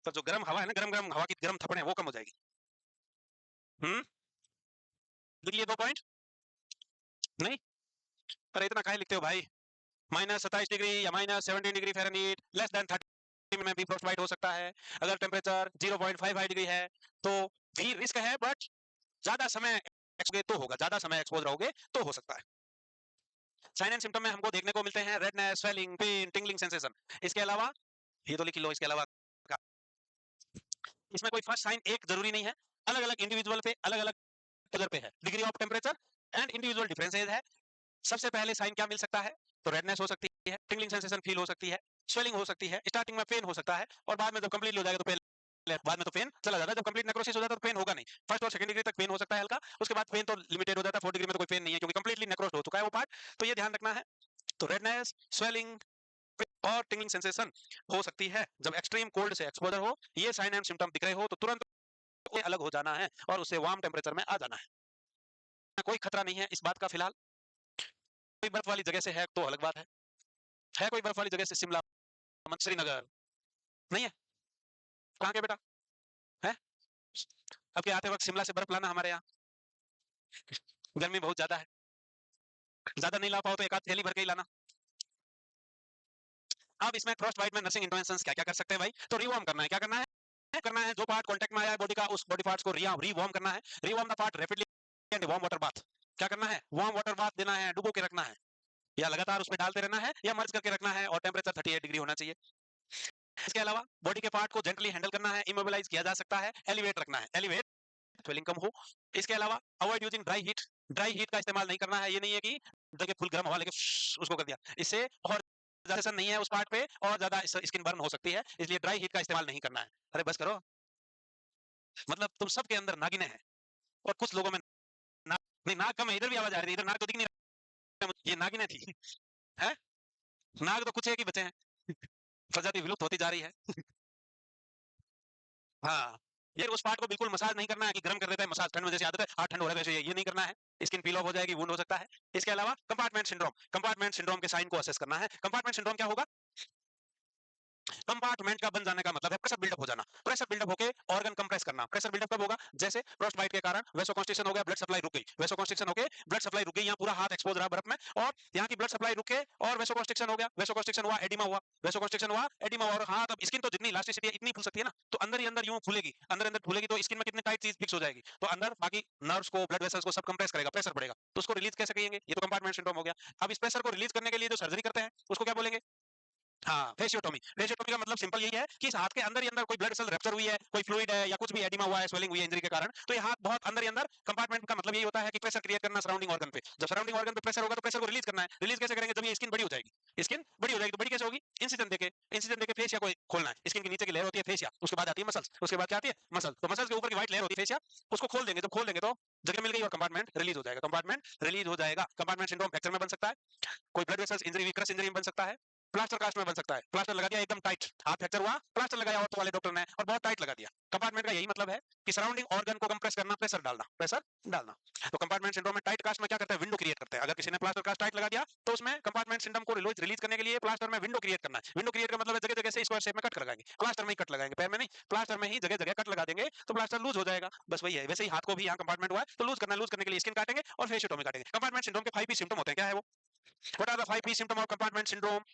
पर जो गर्म हवा है ना, गर्म गर्म हवा की गर्म थपड़े हैं, वो कम हो जाएगी। हम्म। लिख लिए 2 पॉइंट? नहीं? अरे इतना काहे लिखते हो भाई? -27 डिग्री या -17 डिग्री फ़ारेनहीट, लेस देन 30 में भी फ्रॉस्ट बाइट हो सकता है। अगर टेम्परेचर 0.55 डिग्री है तो भी रिस्क है, बट ज्यादा समय तो होगा, ज्यादा समय एक्सपोज रहोगे तो हो सकता है। साइन एंड सिम्टम में हमको देखने को मिलते हैं redness, swelling, pain, tingling sensation. इसके अलावा ये तो लिख लो, इसके अलावा इसमें कोई फर्स्ट साइन एक जरूरी नहीं है, अलग अलग इंडिविजुअल पे अलग अलग कलर पे है, degree of temperature and individual differences है। सबसे पहले साइन क्या मिल सकता है? तो रेडनेस हो सकती है, टिंगलिंग सेंसेशन फील हो सकती है, स्वेलिंग हो सकती है, स्टार्टिंग में पेन हो सकता है, और बाद में जब कंप्लीट हो जाएगा तो पेन, बाद में तो पेन चला जाता है। जब कंप्लीट नेक्रोसिस हो जाता है तो पेन होगा नहीं। फर्स्ट और सेकंड डिग्री तक पेन हो सकता है हल्का, उसके बाद पेन तो लिमिटेड हो जाता है। फोर्थ डिग्री में तो कोई पेन नहीं है क्योंकि कंप्लीटली नेक्रोस्ड हो चुका है वो पार्ट। तो ये ध्यान रखना है। तो रेडनेस, स्वेलिंग और टिंगलिंग सेंसेशन हो सकती है जब एक्सट्रीम कोल्ड से एक्सपोजर हो। ये साइन एंड सिम्टम दिख रहे हो तो तुरंत अलग हो जाना है और उससे वार्म टेम्परेचर में आ जाना है। कोई खतरा नहीं है इस बात का फिलहाल। कोई बर्फ वाली जगह से है तो अलग बात है कोई बर्फ वाली जगह से शिमला, श्रीनगर नहीं है? कहाँ के बेटा है? अब के आते वक्त शिमला से बर्फ लाना हमारे यहाँ, गर्मी बहुत ज्यादा है, ज्यादा नहीं ला पाओ तो एक आध थैली भर के ही लाना। अब इसमें फ्रॉस्ट बाइट में नर्सिंग इंटरवेंशंस क्या क्या कर सकते हैं भाई? तो रिवॉर्म करना है। क्या करना है जो पार्ट कांटेक्ट में आया है बॉडी का, उस बॉडी पार्ट्स को रिवॉर्म करना है। Rewarm the part rapidly and warm water bath. क्या करना है? वार्म वाटर बाथ देना है, डुबो के रखना है, या लगातार उसमें डालते रहना है, या मर्ज करके रखना है, और टेम्परेचर 38 डिग्री होना चाहिए। इसके अलावा बॉडी के पार्ट को जेंटली हैंडल करना है, इमोबिलाइज किया जा सकता है, एलिवेट रखना है, एलिवेट स्वेलिंग कम हो। इसके अलावा avoid using dry heat, dry heat का इस्तेमाल नहीं करना है। ये नहीं है कि जगह फुल गर्म हवा लेके उसको कर दिया, इससे और ज्यादा नहीं है उस पार्ट पे और ज्यादा स्किन बर्न हो सकती है, इसलिए ड्राई हीट का इस्तेमाल नहीं करना है। अरे बस करो, मतलब तुम सबके अंदर नागिने हैं और कुछ लोगों में नाक नहीं, नाक कम है, इधर भी आवाज आ रही है, इधर नाक तो दिख नहीं रहा, ये नागिने थी है। नाग तो कुछ एक ही बचे हैं, प्रजाति विलुप्त होती जा रही है। हाँ, ये उस पार्ट को बिल्कुल मसाज नहीं करना है कि गर्म कर देता है मसाज, ठंड में जैसे आदत है हाथ ठंड हो रहा है वैसे ये नहीं करना है, स्किन पील ऑफ हो जाएगी, वुंड हो सकता है। इसके अलावा कंपार्टमेंट सिंड्रोम के साइन को असेस करना है। कंपार्टमेंट सिंड्रोम क्या होगा? कंपार्टमेंट का बन जाने का मतलब है प्रेशर बिल्डअप हो जाना, प्रेशर बिल्डअप होके ऑर्गन कंप्रेस करना। प्रेशर बिल्डअप कब होगा? जैसे फ्रॉस्ट बाइट के कारण वेसोकॉन्स्ट्रिक्शन हो गया, ब्लड सप्लाई रुक गई, वेसोकॉन्स्ट्रिक्शन होके ब्लड सप्लाई रुक गई, यहाँ पूरा हाथ एक्सपोज रहा बर्फ में और यहाँ की ब्लड सप्लाई रुके और वेसोकॉन्स्ट्रिक्शन हो गया, वेसोकॉन्स्ट्रिक्शन हुआ, एडिमा हुआ, वेसोकॉन्स्ट्रिक्शन हुआ, एडिमा हुआ, और हाथ अब स्किन तो जितनी इलास्टिसिटी है इतनी फूल सकती है ना, तो अंदर ही अंदर यूं फूलेगी, अंदर अंदर फूलेगी तो स्किन में कितनी टाइट चीज फिक्स हो जाएगी, तो अंदर बाकी नर्व्स को, ब्लड वेसल्स को सब कंप्रेस करेगा, प्रेशर बढ़ेगा, तो उसको रिलीज कैसे करेंगे? ये तो कंपार्टमेंट सिंड्रोम हो गया। अब इस प्रेशर को रिलीज करने के लिए जो सर्जरी करते हैं उसको क्या बोलेंगे? हाँ, फेशियोटोमी। फेशियोटोमी का मतलब सिंपल यही है कि इस हाथ के अंदर ही अंदर कोई ब्लड वेसल रप्चर हुई है, कोई फ्लूइड है या कुछ भी एडिमा हुआ है, स्वेलिंग हुई है इंजरी के कारण, तो ये हाथ बहुत अंदर ही अंदर, कंपार्टमेंट का मतलब यही होता है कि प्रेशर क्रिएट करना सराउंडिंग ऑर्गन पे। जब सराउंडिंग ऑर्गन पे प्रेशर होगा तो प्रेशर को रिलीज करना है। रिलीज कैसे करेंगे? जब ये स्किन बड़ी हो जाएगी, स्किन बड़ी हो जाएगी तो बड़ी कैसे होगी? इंसिजन देके फेशिया को खोलना है। स्किन के नीचे की लेयर होती है फेशिया, उसके बाद आती है मसल्स, उसके बाद क्या आती है? मसल। तो मसल्स के ऊपर की व्हाइट लेयर होती है फेशिया, उसको खोल देंगे, जब खोल देंगे तो जगह मिल गई और कंपार्टमेंट रिलीज हो जाएगा, कंपार्टमेंट रिलीज हो जाएगा। कंपार्टमेंट सिंड्रोम फ्रैक्चर में बन सकता है, कोई blood vessels injury, weakness injury में बन सकता है, प्लास्टर कास्ट में बन सकता है। प्लास्टर लगा दिया एकदम टाइट, हाथ फ्रैक्चर हुआ, प्लास्टर लगाया ऑर्थो वाले डॉक्टर ने और बहुत टाइट लगा दिया। कंपार्टमेंट का यही मतलब है कि सराउंडिंग ऑर्गन को कंप्रेस करना, प्रेशर डालना, प्रेशर डालना। तो कंपार्टमेंट सिंड्रोम में टाइट कास्ट में क्या करता है? विंडो क्रिएट करता है। अगर किसी ने प्लास्टर कास्ट टाइट लगा दिया तो उसमें कंपार्टमेंट सिंड्रोम को रिलीज करने के लिए प्लास्टर में विंडो क्रिएट करना है। विंडो क्रिएट का मतलब है जगह जगह से स्क्वायर शेप में कट लगाएंगे, प्लास्टर में ही कट लगाएंगे, पैर में नहीं, प्लास्टर में ही जगह जगह कट लगा देंगे तो प्लास्टर लूज हो जाएगा। बस वही है। वैसे ही हाथ को भी यहाँ कंपार्टमेंट हुआ है तो लूज करना है, लूज करने के लिए स्किन काटेंगे और फेशियोटोमी काटेंगे। कंपार्टमेंट सिंड्रोम के 5 पी सिम्टम होते हैं। क्या है वो? What are the 5 P symptom of compartment syndrome?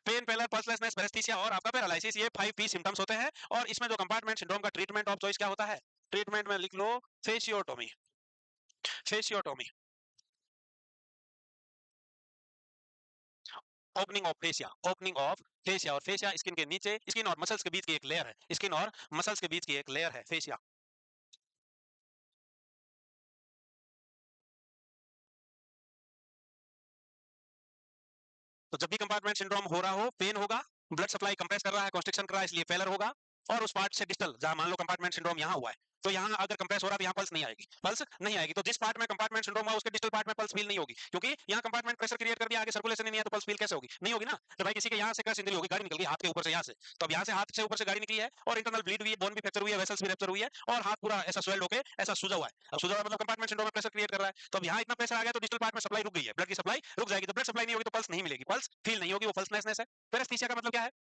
Pain, pallor, pulselessness, paraesthesia और आपका पैरालिसिस, ये 5 पी सिम्टम्स होते हैं। और इसमें जो कंपार्टमेंट सिंड्रोम का ट्रीटमेंट ऑफ चॉइस क्या होता है? ट्रीटमेंट में लिख लो fasciotomy, fasciotomy, opening of fascia, opening of fascia. और फेशिया स्किन के नीचे, स्किन और मसल्स के बीच की एक लेयर है, स्किन और मसल्स के बीच की एक लेयर है फेशिया। तो जब भी कंपार्टमेंट सिंड्रोम हो रहा हो, पेन होगा, ब्लड सप्लाई कंप्रेस कर रहा है, कॉन्स्ट्रिक्शन कर रहा है, इसलिए फेलर होगा। और उस पार्ट से डिस्टल, जहां मान लो कंपार्टमेंट सिंड्रोम यहाँ हुआ है, तो यहाँ अगर कंप्रेस हो रहा है तो यहाँ पल्स नहीं आएगी, पल्स नहीं आएगी। तो जिस पार्ट में कंपार्टमेंट सिंड्रोम हुआ उसके डिस्टल पार्ट में पल्स फील नहीं होगी, क्योंकि यहाँ कंपार्टमेंट प्रेशर क्रिएट कर दिया, आगे सर्कुलेशन ही नहीं है, तो पल्स फील कैसे होगी? नहीं होगी ना। तो भाई किसी के यहाँ से क्रश इंजरी होगी, गाड़ी निकल गई हाथ के ऊपर से, यहाँ से, तो अब यहाँ से हाथ से ऊपर से गाड़ी निकली है और इंटरनल ब्लीड हुई है, बोन भी फ्रैक्चर हुई है, वेसल्स भी रप्चर हुई है और हाथ पूरा ऐसा स्वेल्ड होके ऐसा सूजा हुआ है। अब सूजा हुआ मतलब कंपार्टमेंट सिंड्रोम में प्रेशर क्रिएट कर रहा है, तो अब यहाँ इतना प्रेशर आ गया तो डिस्टल पार्ट में सप्लाई रुक गई है, ब्लड की सप्लाई रुक जाएगी। तो ब्लड सप्लाई नहीं होगी तो पल्स नहीं मिलेगी, पल्स फील नहीं होगी, वो पल्सलेसनेस है। पेरेस्थीसिया का मतलब क्या है?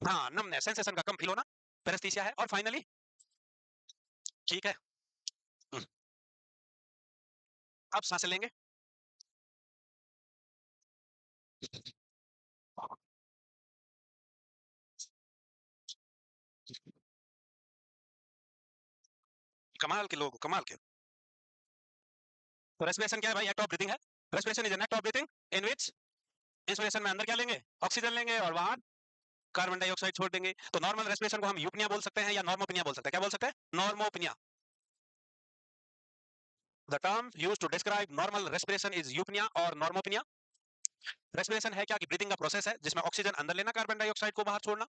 हाँ, नमनेस, सेंसेशन का कम फील होना, पेरेस्थीसिया है। और फाइनली, ठीक है, अब सांसें लेंगे, कमाल के लोग, कमाल के। तो रेस्पिरेशन क्या है भाई? एक्ट ऑफ ब्रीथिंग है। Respiration is an act of breathing in which inspiration में अंदर क्या लेंगे? ऑक्सीजन लेंगे, और बाहर कार्बन डाइऑक्साइड छोड़ देंगे। तो नॉर्मल रेस्पिरेशन को हम यूपनिया बोल सकते हैं या नॉर्मोपिनिया बोल सकते हैं। क्या बोल सकते हैं? Normopnoea. The term used to describe normal respiration is eupnoea और नॉर्मोपिनिया। रेस्पिरेशन है क्या? कि ब्रीथिंग का प्रोसेस है जिसमें ऑक्सीजन अंदर लेना, कार्बन डाइऑक्साइड को बाहर छोड़ना।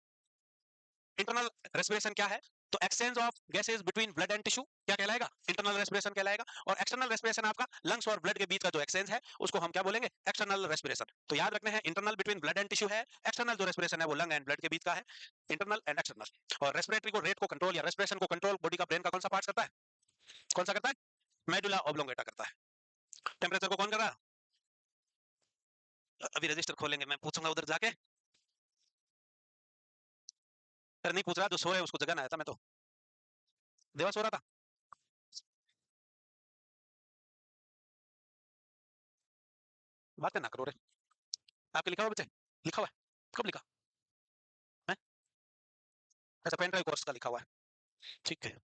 इंटरनल रेस्पिरेशन क्या है? तो exchange of gases between blood and tissue क्या कहलाएगा? इंटरनल रेस्पिरेशन कहलाएगा। और एक्सटर्नल रेस्पिरेशन आपका लंग्स और ब्लड के बीच का जो एक्सचेंज है उसको हम क्या बोलेंगे? External respiration. तो याद रखने हैं, internal between blood and tissue है, एक्सटर्नल जो रेस्पिरेशन है वो लंग एंड ब्लड के बीच का है। Internal and external. और रेस्पिरेटरी को रेट को कंट्रोल या रेस्पिरेशन को कंट्रोल बॉडी का ब्रेन का कौन सा पार्ट करता है? कौन सा करता है? मेडुला ऑब्लोंगेटा करता है। टेम्परेचर को कौन कर रहा है? अभी रजिस्टर खोलेंगे, मैं पूछूंगा उधर जाके। अरे नहीं पूछ रहा, जो सो है उसको जगाना आया था मैं तो। देवा सो रहा था। बातें ना करो रे। आपके लिखा हुआ बच्चे? लिखा हुआ है? कब लिखा है? अच्छा, पेन ड्राइव कोर्स का लिखा हुआ है, ठीक है।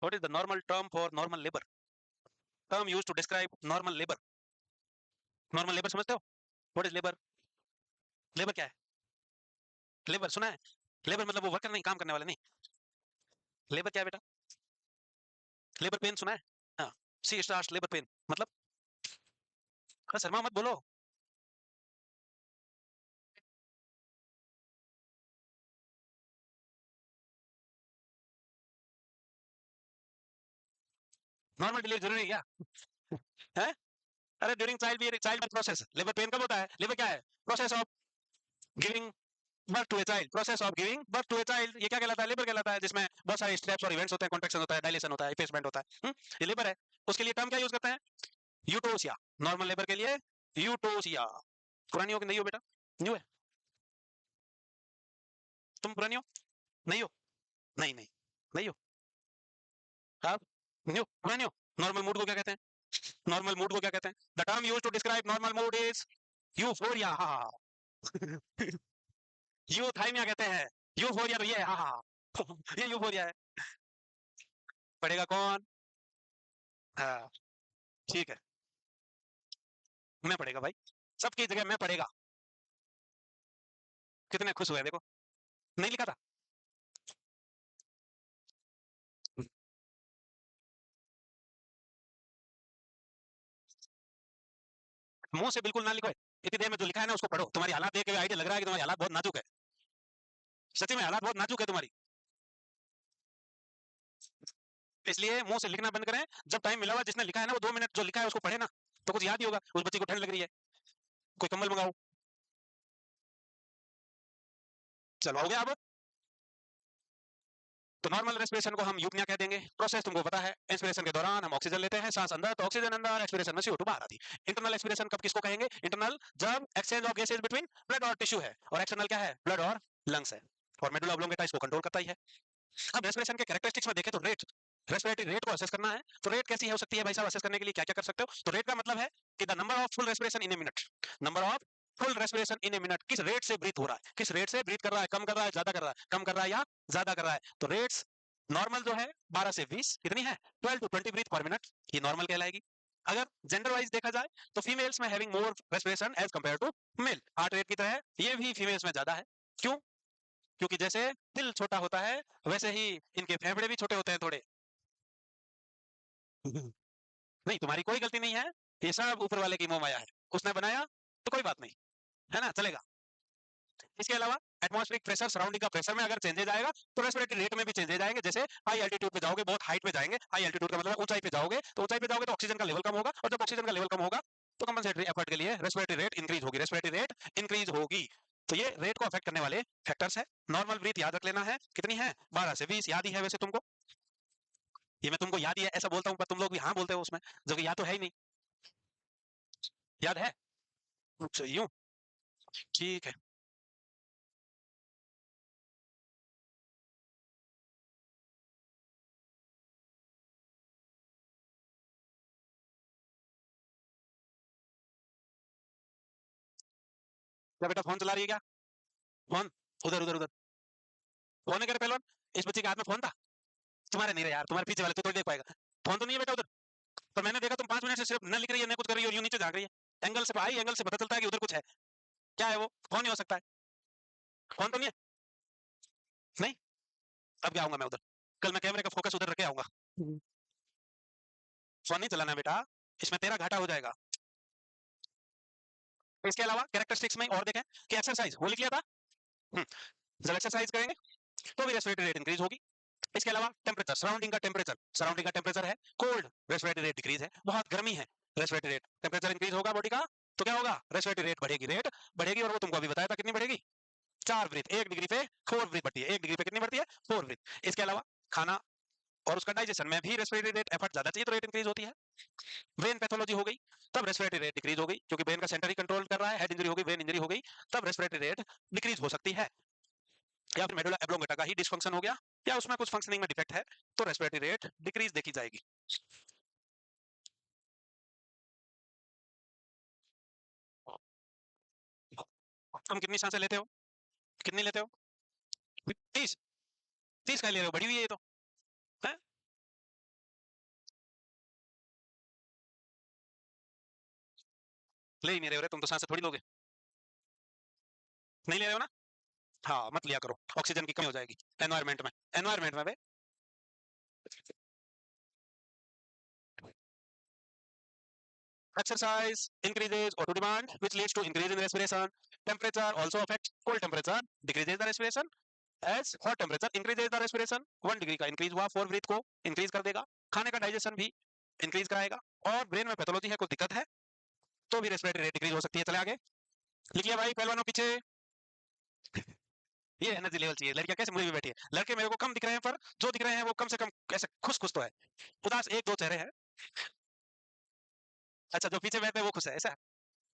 What is the normal term for normal labour? Term used to describe normal labour. Normal labour समझते हो? What is labour? लेबर क्या है? लेबर सुना है? लेबर मतलब वो वर्कर नहीं, काम करने वाले नहीं। लेबर क्या है बेटा? लेबर पेन सुना है? हाँ, सी स्टार्स लेबर पेन मतलब। अरे शर्मा मत बोलो। नॉर्मल डिलीवरी जरूरी है क्या? है? अरे during child birth process labour pain कब होता है? लेबर क्या है? Process of giving birth to a child. Process of giving birth to a child, ये क्या कहलाता है? लेबर कहलाता है, जिसमें बहुत सारे स्टेप्स और इवेंट्स होते हैं, कॉन्ट्रैक्शन होता है, डायलेशन होता है, इफेसमेंट होता है। ये लेबर है। उसके लिए टर्म क्या यूज करते हैं? यूटोसिया। नॉर्मल लेबर के लिए यूटोसिया। पुरानी हो कि नहीं हो बेटा? न्यू है? तुम पुरानी हो? नहीं हो? नहीं नहीं, नहीं हो आप? न्यू पुरानी हो? नॉर्मल मूड को क्या कहते हैं? नॉर्मल मूड को क्या कहते हैं? The term used to describe normal mood is euphoria. हा यूथाइमिया कहते हैं। यूफोरिया तो ये है, हा ये यूफोरिया है। पढ़ेगा कौन? हाँ, ठीक है, मैं पढ़ेगा भाई, सबकी जगह मैं पढ़ेगा। कितने खुश हुए देखो, नहीं लिखा था। मुंह से बिल्कुल ना लिखो, इतनी देर में जो लिखा है ना उसको पढ़ो। तुम्हारी हालात देख के आइडिया लग रहा है कि तुम्हारी हालात बहुत नाजुक है। सच्ची में हालात बहुत नाजुक है तुम्हारी, इसलिए मुंह से लिखना बंद करें। जब टाइम मिला हुआ, जिसने लिखा है ना वो 2 मिनट जो लिखा है उसको पढ़े ना, तो कुछ याद ही होगा। उस बच्ची को ठंड लग रही है, कोई कंबल मंगाओ। चलो हो गया अब। तो नॉर्मल रेस्पिरेशन को हम यूपनिया कह देंगे। प्रोसेस तुमको पता है, इंस्पिरेशन के दौरान हम ऑक्सीजन लेते हैं, सांस अंदर तो ऑक्सीजन अंदर, एक्सपिरेशन में CO2 बाहर आती। इंटरनल एक्सपिरेशन कब किसको कहेंगे? इंटरनल जब exchange of gases between blood और टिश्यू है। और एक्सटर्नल क्या है? ब्लड और लंग्स है। और मेडुला ऑब्लोंगेटा इसको कंट्रोल करता ही है। अब रेस्पिरेशन के कैरेक्टरिस्टिक्स में देखें तो रेट, रेस्पिरेटरी रेट को असेस करना है। तो रेट कैसी हो सकती है भाई साहब? असेस करने के लिए क्या क्या कर सकते हो? तो रेट का मतलब है कि the number of full respiration in a minute. Number of full respiration in a minute, किस रेट से ब्रीथ हो रहा है, किस रेट से ब्रीथ कर रहा है, कम कर रहा है, ज्यादा कर रहा है, कम कर रहा है या ज्यादा कर रहा है। तो रेट्स नॉर्मल जो है 12 से 20 कितनी है? 12 to 20 ब्रीथ पर मिनट, ये नॉर्मल कहलाएगी। अगर जेंडर वाइज देखा जाए तो फीमेल्स में having more respiration as compare to male. Heart rate की तरह ये भी फीमेल्स में ज्यादा है। क्यों? क्योंकि जैसे दिल छोटा होता है वैसे ही इनके फेफड़े भी छोटे होते हैं थोड़े। नहीं, तुम्हारी कोई गलती नहीं है, ये सब ऊपर वाले की मोह माया है। उसने बनाया तो कोई बात नहीं, है ना, चलेगा। इसके अलावा एटमॉस्फेरिक प्रेशर, सराउंडिंग का प्रेशर में अगर चेंजेज आएगा तो रेस्पिरेटरी रेट में भी चेंजेज आएंगे। जैसे हाई एल्टीट्यूड पे जाओगे, बहुत हाइट पे जाएंगे, हाई एल्टीट्यूड का मतलब ऊंचाई पे जाओगे, तो ऊंचाई पे जाओगे तो ऑक्सीजन का लेवल कम होगा, और जब ऑक्सीजन का लेवल कम होगा तो कंपनसेटरी एफर्ट के लिए रेस्पिरेटरी रेट इंक्रीज होगी, रेस्पिरेटरी रेट इंक्रीज होगी। तो ये रेट को अफेक्ट करने वाले फैक्टर्स है। नॉर्मल ब्रीथ याद रख लेना है, कितनी है? 12 से 20, याद ही है वैसे तुमको। ये मैं तुमको याद ही है ऐसा बोलता हूँ, पर तुम लोग भी हाँ बोलते हो उसमें, जो कि याद तो है ही नहीं। याद है? अच्छा यूं, ठीक है। क्या बेटा फोन चला रही है क्या? फोन, उधर उधर उधर। फोन है क्या रे पहलवान? इस बच्चे के हाथ में फोन था? तुम्हारे नहीं रहे यार, तुम्हारे पीछे वाले तो देख पाएगा। फोन तो नहीं है बेटा उधर। पर मैंने देखा तुम 5 मिनट से सिर्फ न लिख रही है, न कुछ कर रही है, और यूं नीचे झाँक रही है। एंगल से आई एंगल से पता चलता है कि उधर कुछ है। क्या है वो? फोन ही हो सकता है। फोन तो नहीं है? नहीं? अब क्या आऊंगा मैं उधर? कल मैं कैमरे का फोकस उधर रखे आऊंगा। फोन नहीं चलाना बेटा, इसमें तेरा घाटा हो जाएगा। इसके अलावा कैरेक्टरिस्टिक्स में और देखें कि एक्सरसाइज वो लिख लिया था। हम्म, जब एक्सरसाइज करेंगे तो भी रेस्पिरेटरी रेट इंक्रीज होगी। इसके अलावा टेम्परेचर, सराउंडिंग का टेम्परेचर है कोल्ड, रेस्पिरेटरी रेट डिक्रीज है। बहुत गर्मी है, रेस्पिरेटरी रेट, टेम्परेचर इंक्रीज होगा बॉडी का, तो क्या होगा? रेस्पिरेटरी रेट बढ़ेगी, रेट बढ़ेगी। और वो तुमको अभी बताया था कितनी बढ़ेगी? 4 ब्रीथ, 1 डिग्री पे 4 ब्रीथ बढ़ती है, 1 डिग्री पे कितनी बढ़ती है? 4 ब्रीथ। इसके अलावा खाना और उसका डाइजेशन में भी रेस्पिरेटरी रेट एफर्ट ज्यादा चाहिए, तो रेट इंक्रीज होती है। ब्रेन पैथोलॉजी हो गई, तब रेस्पिरेटरी रेट डिक्रीज हो गई, क्योंकि ब्रेन का सेंटर ही कंट्रोल कर रहा है। हेड इंजरी हो गई, ब्रेन इंजरी हो गई, तब रेस्पिरेटरी रेट डिक्रीज हो सकती है। या फिर मेडुला एब्लोंगेटा का ही डिसफंक्शन हो गया, या उसमें कुछ फंक्शनिंग में डिफेक्ट है, तो रेस्पिरेटरी रेट डिक्रीज देखी जाएगी। तुम कितनी सांसें लेते हो? कितनी लेते हो? 30? 30 का ले रहे हो? बड़ी हुई है ये तो। है? ले ही नहीं रहे हो रे, तुम तो सांसें थोड़ी लोगे। नहीं ले रहे हो ना? हाँ मत लिया करो, ऑक्सीजन की कमी हो जाएगी एनवायरमेंट में। एनवायरमेंट में exercise increases auto demand, which leads to increase in respiration. Temperature also affects. Cold temperature decreases the respiration, as hot temperature increases the respiration. 1 degree का इंक्रीज हुआ 4 ब्रीथ को इंक्रीज कर देगा। खाने का डाइजेशन भी इंक्रीज कराएगा। और ब्रेन में पैथोलॉजी है, कोई दिक्कत है, तो भी रेस्पिरेटरी रेट डिक्रीज हो सकती है। चले आगे लिखिए भाई पहलवानों पीछे। ये एनर्जी लेवल चाहिए। लड़कियां कैसे मुड़ी हुई बैठी है, लड़के मेरे को कम दिख रहे हैं, पर जो दिख रहे हैं वो कम से कम ऐसे खुश खुश तो है। उदास एक दो चेहरे हैं। अच्छा जो पीछे बैठे हैं वो खुश है ऐसा?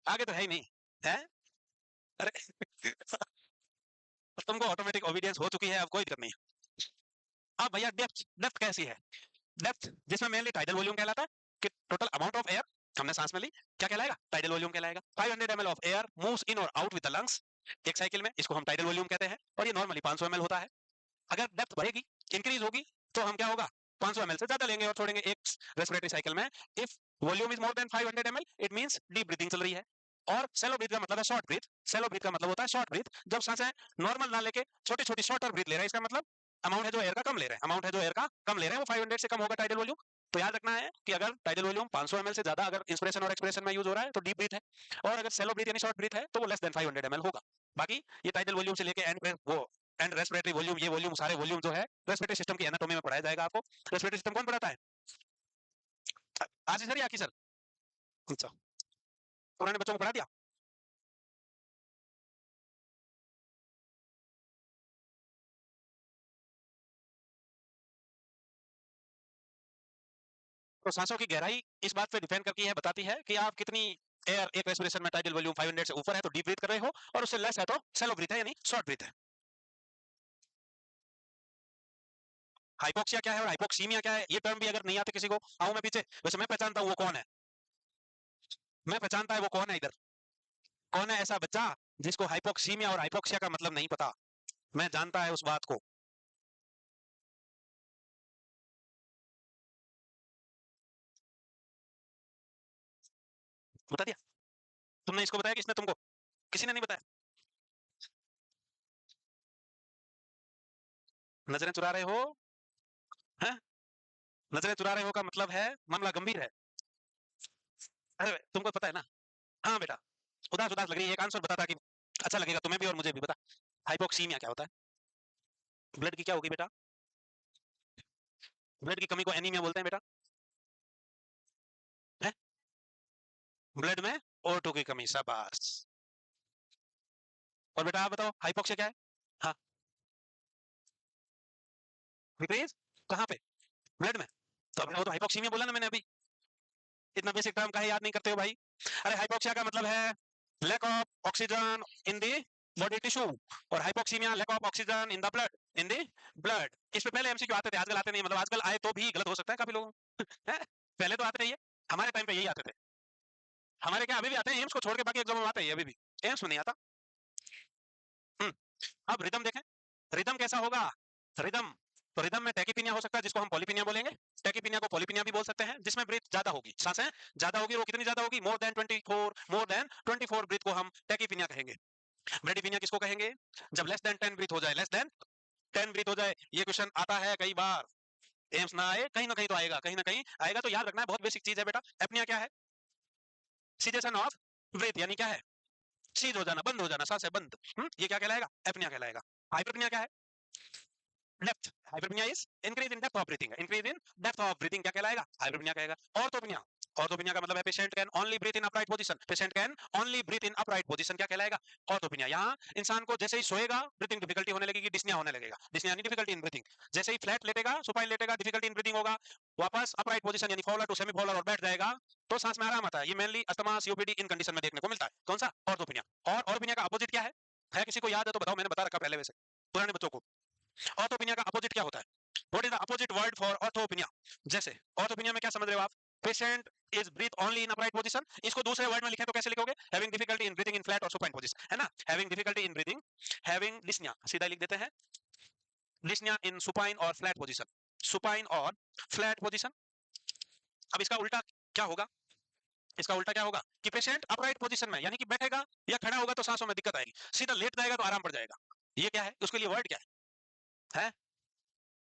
आगे तो है ही नहीं है। अरे तुमको ऑटोमेटिक ओबीडियंस हो चुकी है, अब कोई दिक्कत नहीं है। अब भैया डेप्थ, डेप्थ कैसी है? डेप्थ जिसमें मेनली टाइडल वॉल्यूम कहलाता है, कि टोटल अमाउंट ऑफ एयर हमने सांस में ली, क्या कहलाएगा? टाइडल वॉल्यूम कहलाएगा। 500 ml of air moves in और आउट विद द लंग्स एक साइकिल में, इसको हम टाइडल वॉल्यूम कहते हैं। और ये नॉर्मली 500 ml होता है। अगर डेप्थ बढ़ेगी, इंक्रीज होगी, तो हम क्या होगा? 500 ml से ज्यादा लेंगे और छोड़ेंगे एक रेस्पिरेटरी साइकिल में। If volume is more than 500 ml, it means deep breathing चल रही है। और सेलो ब्रीथ का मतलब है शॉर्ट ब्रीथ। सेलो ब्रीथ का मतलब होता है शॉर्ट ब्रीथ, जब सांसें नॉर्मल ना लेके छोटी छोटी शॉर्टर ब्रीथ ले रहे हैं, इसका मतलब अमाउंट है जो एयर का कम ले रहे हैं, अमाउंट है जो एयर का कम ले रहे हैं, वो 500 से कम होगा टाइडल वॉल्यूम। तो याद रखना है कि अगर टाइडल वॉल्यूम 500 ml से ज्यादा अगर इंस्पिरेशन और एक्सपिरेशन में यूज हो रहा है, तो डीप ब्रीथ है। और अगर सेलो ब्रीथ यानी शॉर्ट ब्रीथ है, तो वो लेस देन 500 ml होगा। बाकी ये टाइडल वॉल्यूम से लेके एंड वो एंड रेस्पिरेटरी वॉल्यूम, ये वॉल्यूम सारे वॉल्यूम जो है रेस्पिरेटरी सिस्टम की एनाटॉमी में पढ़ाया जाएगा आपको। रेस्पिरेटरी सिस्टम कौन पढ़ाता है? आज सर या की सर? अच्छा, पुराने बच्चों को पढ़ा दिया। तो सांसों की गहराई इस बात पे डिपेंड करती है, बताती है कि आप कितनी एयर एक रेस्पिरेशन में, टाइडल वॉल्यूम 500 से ऊपर है तो डीप ब्रीथ कर रहे हो, और उससे लेस है तो सेलो ब्रीथ है यानी शॉर्ट ब्रीथ है। हाइपोक्सिया क्या है और हाइपोक्सीमिया क्या है, ये टर्म भी अगर नहीं आते किसी को, आऊं मैं पीछे। वैसे मैं पहचानता हूँ वो कौन है, मैं पहचानता है वो कौन है इधर। कौन है ऐसा बच्चा जिसको हाइपोक्सीमिया और हाइपोक्सिया का मतलब नहीं पता? मैं जानता है उस बात को। बता दिया? तुमने इसको बताया, किसने तुमको? किसी ने नहीं बताया। नजरें चुरा रहे हो? हैं? नजरें चुरा रहे हो का मतलब है मामला गंभीर है। अरे तुमको पता है ना? हाँ बेटा, उदास उदास लग रही है, एक आंसर बता, ताकि अच्छा लगेगा तुम्हें भी और मुझे भी। बता, हाइपोक्सीमिया क्या होता है? ब्लड की क्या होगी बेटा? ब्लड की कमी को एनीमिया बोलते हैं बेटा। है? ब्लड में O2 की कमी, शाबाश। और बेटा आप बताओ हाइपोक्सिया क्या है? हाँ, डिक्रीज कहाँ पे? ब्लड में? तो अभी वो तो हाइपोक्सीमिया बोला ना मैंने अभी, इतना बेसिक टर्म का है याद नहीं करते हो भाई। अरे हाइपोक्सिया का मतलब है lack of oxygen in the body tissue, और hypoxaemia lack of oxygen in the blood, in the blood. इस पे पहले एमसीक्यू आते थे, आजकल आते नहीं, मतलब आजकल आए तो भी गलत हो सकता है काफी लोगों हैं? पहले तो आते नहीं है, हमारे टाइम पे यही आते थे। हमारे क्या अभी भी आते हैं, एम्स को छोड़ के बाकी एग्जाम में आते हैं अभी भी, एम्स में नहीं आता। हम्म, अब रिदम देखें, रिदम कैसा होगा, रिदम, तो रिदम में टैकीपीनिया हो सकता है जिसको हम पॉलीपीनिया बोलेंगे, टैकीपीनिया को पॉलीपीनिया भी बोल सकते हैं, जिसमें ब्रीथ ज्यादा होगी, सांसें ज्यादा होगी। वो कितनी ज्यादा होगी, मोर देन 24 ब्रीथ को हम टैकीपीनिया कहेंगे। ब्रेडीपीनिया किसको कहेंगे, जब लेस देन 10 ब्रीथ हो जाए, लेस देन 10 ब्रीथ हो जाए। ये क्वेश्चन आता है कई बार, एम्स ना आए कहीं ना कहीं तो आएगा, कहीं ना कहीं आएगा, तो याद रखना है, बहुत बेसिक चीज है बेटा। एपनिया क्या है, सीजेशन ऑफ ब्रीथ, यानी क्या है, सीज हो जाना, बंद हो जाना, सांसें बंद। ये क्या कहलाएगा, एपनिया कहलाएगा। हाइपरपनिया क्या है, depth, hyperpnoea is increase in depth of breathing, increase in depth of breathing क्या कहलाएगा, हाइपरपनिया कहेगा। ऑर्थोपनिया, ऑर्थोपनिया का मतलब है patient can only breathe in upright position, patient can only breathe in upright position क्या कहलाएगा, ऑर्थोपनिया। यहाँ इंसान को जैसे ही सोएगा ब्रीथिंग डिफिकल्टी होने लगेगी, डिस्निया होने लगेगा, डिस्निया यानी डिफिकल्टी इन ब्रीथिंग। जैसे ही फ्लैट लेटेगा, सुपाइन लेटेगा, डिफिकल्टी इन ब्रीथिंग होगा, वापस अपराइट पोजीशन यानी फॉलर टू सेमी फॉलर और बैठ जाएगा, तो सांस में आराम आता है। ये मेनली अस्थमा सीओपीडी इन कंडीशन में देखने को मिलता है। कौन सा, ऑर्थोपनिया। और ऑर्थोपनिया का अपोजिट क्या है किसी को याद है तो बताओ, मैंने बता रखा पहले वैसे पुराने बच्चों को। ऑर्थोपिनिया का अपोजिट क्या होता है, what is the opposite word for orthopnoea. जैसे ऑर्थोपिनिया में क्या समझ रहे हो आप, patient is breathe only in upright position, इसको दूसरे वर्ड में लिखें तो कैसे लिखोगे, having difficulty in breathing in flat और सुपाइन पोजीशन, है ना, having difficulty in breathing, having dyspnoea, सीधा लिख देते हैं, डिस्निया इन सुपाइन और फ्लैट पोजीशन, सुपाइन और फ्लैट पोजीशन। अब इसका उल्टा क्या होगा, इसका उल्टा क्या होगा कि पेशेंट अपराइट पोजीशन में यानी कि बैठेगा या खड़ा होगा तो सांसों में दिक्कत आएगी, सीधा लेट जाएगा तो आराम पड़ जाएगा। ये क्या है, उसके लिए वर्ड क्या है?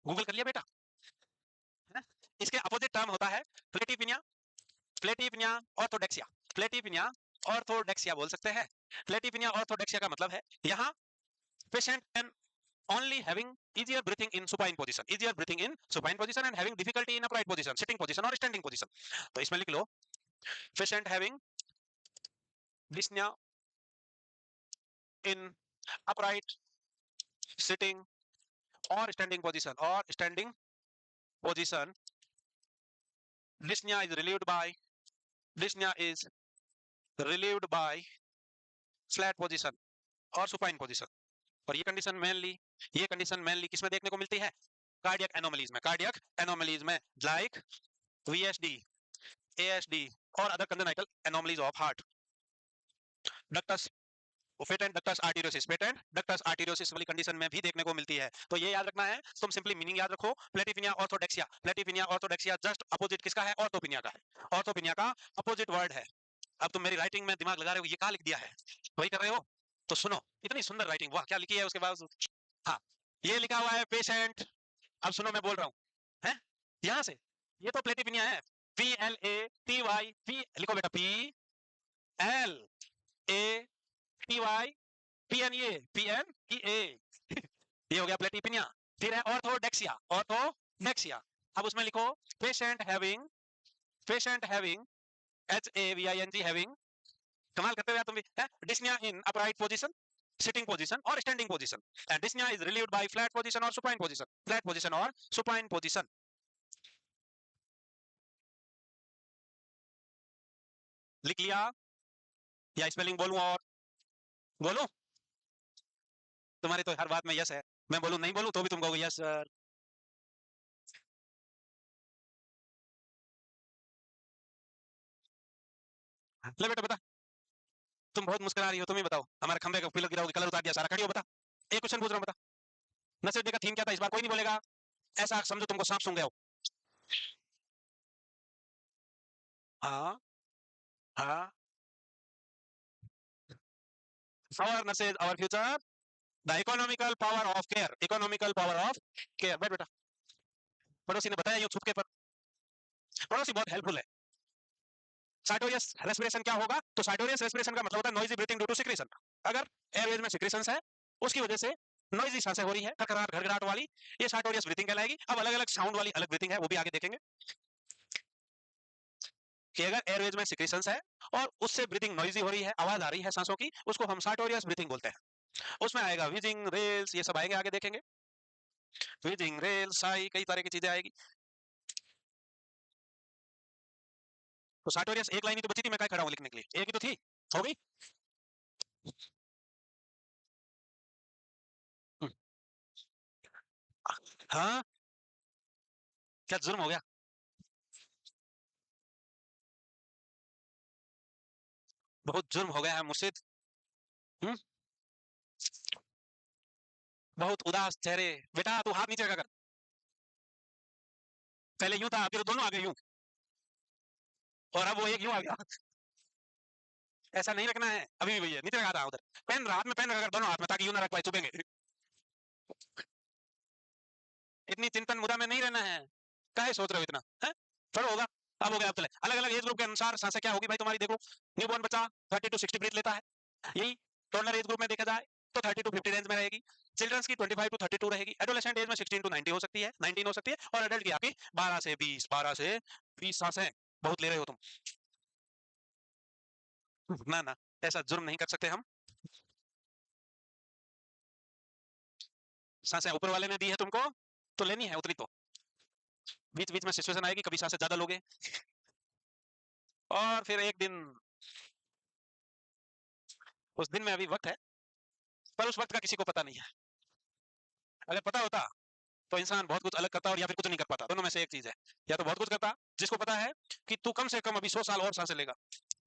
गूगल कर लिया बेटा, है? इसके अपोजिट टर्म होता है प्लेटिपिनिया, प्लेटिपिनिया ऑर्थोडेक्सिया, प्लेटिपिनिया ऑर्थोडेक्सिया बोल सकते हैं। प्लेटिपिनिया ऑर्थोडेक्सिया का मतलब है यहाँ patient can only having easier breathing in supine position, easier breathing in supine position and having difficulty in upright position, sitting position or standing position। तो इसमें लिख लो patient having dyspnea in upright, sitting or standing position, or standing position, dyspnea is relieved by, dyspnea is relieved by flat position और supine position। और ये कंडीशन मेनली किसमें देखने को मिलती है, कार्डियक एनोमलीज में, कार्डियक एनोमलीज में, लाइक वीएसडी, एएसडी और other congenital anomalies of heart. Ductus, patent ductus arteriosus, patent ductus arteriosus वाली कंडीशन में भी देखने को मिलती है। तो ये याद रखना है, तुम सिंपली मीनिंग याद रखो, प्लेटिपिनिया ऑर्थोडेक्सिया, प्लेटिपिनिया ऑर्थोडेक्सिया जस्ट अपोजिट किसका है, ऑर्थोपिनिया का है, ऑर्थोपिनिया का अपोजिट वर्ड है। अब तुम मेरी राइटिंग में दिमाग लगा रहे हो, ये कहाँ लिख दिया है, वही कर रहे हो, तो सुनो, इतनी सुंदर राइटिंग, वाह क्या लिखी है उसके बाद। हाँ, ये लिखा हुआ है पेशेंट, अब सुनो मैं बोल रहा हूँ, है यहां से, ये तो प्लेटिपिनिया है, PLATY, पी लिखो बेटा, PLATY, PNEA, ये हो गया प्लेटिपिनिया। फिर है ऑर्थोडेक्सिया, ऑर्थोडेक्सिया, अब उसमें लिखो पेशेंट हैविंग HAVING, हैविंग, कमाल करते हुए तुम भी, है dyspnoea in upright position, sitting position और standing position, and dyspnoea is relieved by flat position और सुपाइन पोजीशन, फ्लैट पोजीशन और सुपाइन पोजीशन। लिख लिया या स्पेलिंग बोलूं, और बोलूं, तुम्हारी तो हर बात में यस है, मैं बोलूं नहीं बोलूं तो भी तुम कहोगे यस सर। ले बेटा बता, तुम बहुत मुस्कुरा रही हो, तुम ही बताओ, हमारे खंबे का पिलर गिरा, कलर उतार दिया सारा, खड़ी हो बता, एक क्वेश्चन पूछ रहा हूं बता, नसीब डे का थीम क्या था इस बार, कोई नहीं बोलेगा, ऐसा समझो तुमको सांप सूंघ गया हो। हाँ हाँ, our nurses our future, the economical power of care, economical power of care। बैठ बेटा, पड़ोसी ने बताया यूं छुपके पर, पड़ोसी बहुत हेल्पफुल है। साइटोरियस रेस्पिरेशन क्या होगा, तो साइटोरियस रेस्पिरेशन का मतलब होता है noisy breathing due to secretion, अगर एयरवेज में सिक्रेशंस है उसकी वजह से नॉइजी सांसें हो रही है, खखराट घड़घड़ाहट वाली, ये साइटोरियस ब्रीथिंग कहलाएगी। अब अलग अलग साउंड वाली अलग ब्रीथिंग है, वो भी आगे देखेंगे कि अगर एयरवेज में सिक्रेशंस है और उससे ब्रीथिंग नॉइजी हो रही है, आवाज आ रही है सांसों की, उसको हम साइटोरियस ब्रीथिंग बोलते हैं। उसमें आएगा व्हीजिंग, रेल्स, ये सब आएंगे, आगे देखेंगे, व्हीजिंग, रेल, साई, कई तरह की चीजें आएगी। तो सार्टोरियस एक लाइन ही तो बची थी, मैं क्या खड़ा हूं लिखने के लिए, एक ही तो थी, हो गई। हम्म, हाँ, क्या जुर्म हो गया? बहुत जुर्म हो गया है मुर्शिद। हम्म, बहुत उदास चेहरे। बेटा तू हाथ नीचे रखा कर, पहले यूं था फिर दोनों आ गए यूं, और अब वो एक यूं आ गया। ऐसा नहीं रखना है, अभी भी भैया नीचे रखा था उधर। पेन हाथ में पेन रखा कर दोनों हाथ में, ताकि यूं ना रख पाए, चुपेंगे। इतनी चिंतन मुद्रा में नहीं रहना है, काहे सोच रहे हो इतना है? थोड़ा होगा, अब हो गया, अब चले अलग अलग एज ग्रुप के अनुसार सांसें क्या होगी भाई तुम्हारी, देखो। न्यूबॉर्न बच्चा 30 to 60 ब्रीथ लेता है, यही टोडलर एज ग्रुप में देखा जाए तो 30 to 50 रेंज में रहेगी। चिल्ड्रंस की 25 to 32 रहेगी। एडोलेसेंट एज में 16 to 19 हो सकती है, 19 हो सकती है। और एडल्ट की आपकी 12 से 20, 12 से 20 सांसें बहुत ले रहे हो तुम। ना ना, ऐसा जुर्म नहीं कर सकते हम। सांसें ऊपर वाले ने दी है तुमको, तो लेनी है उतनी तो। बीच बीच में सिचुएशन आएगी, कभी सांसें ज्यादा लोगे, और फिर एक दिन, उस दिन में अभी वक्त है, पर उस वक्त का किसी को पता नहीं है। अगर पता होता तो इंसान बहुत कुछ अलग करता, और या फिर कुछ नहीं कर पाता, दोनों में से एक चीज है। या तो बहुत कुछ करता, जिसको पता है कि तू कम से कम अभी 100 साल और सांसें लेगा,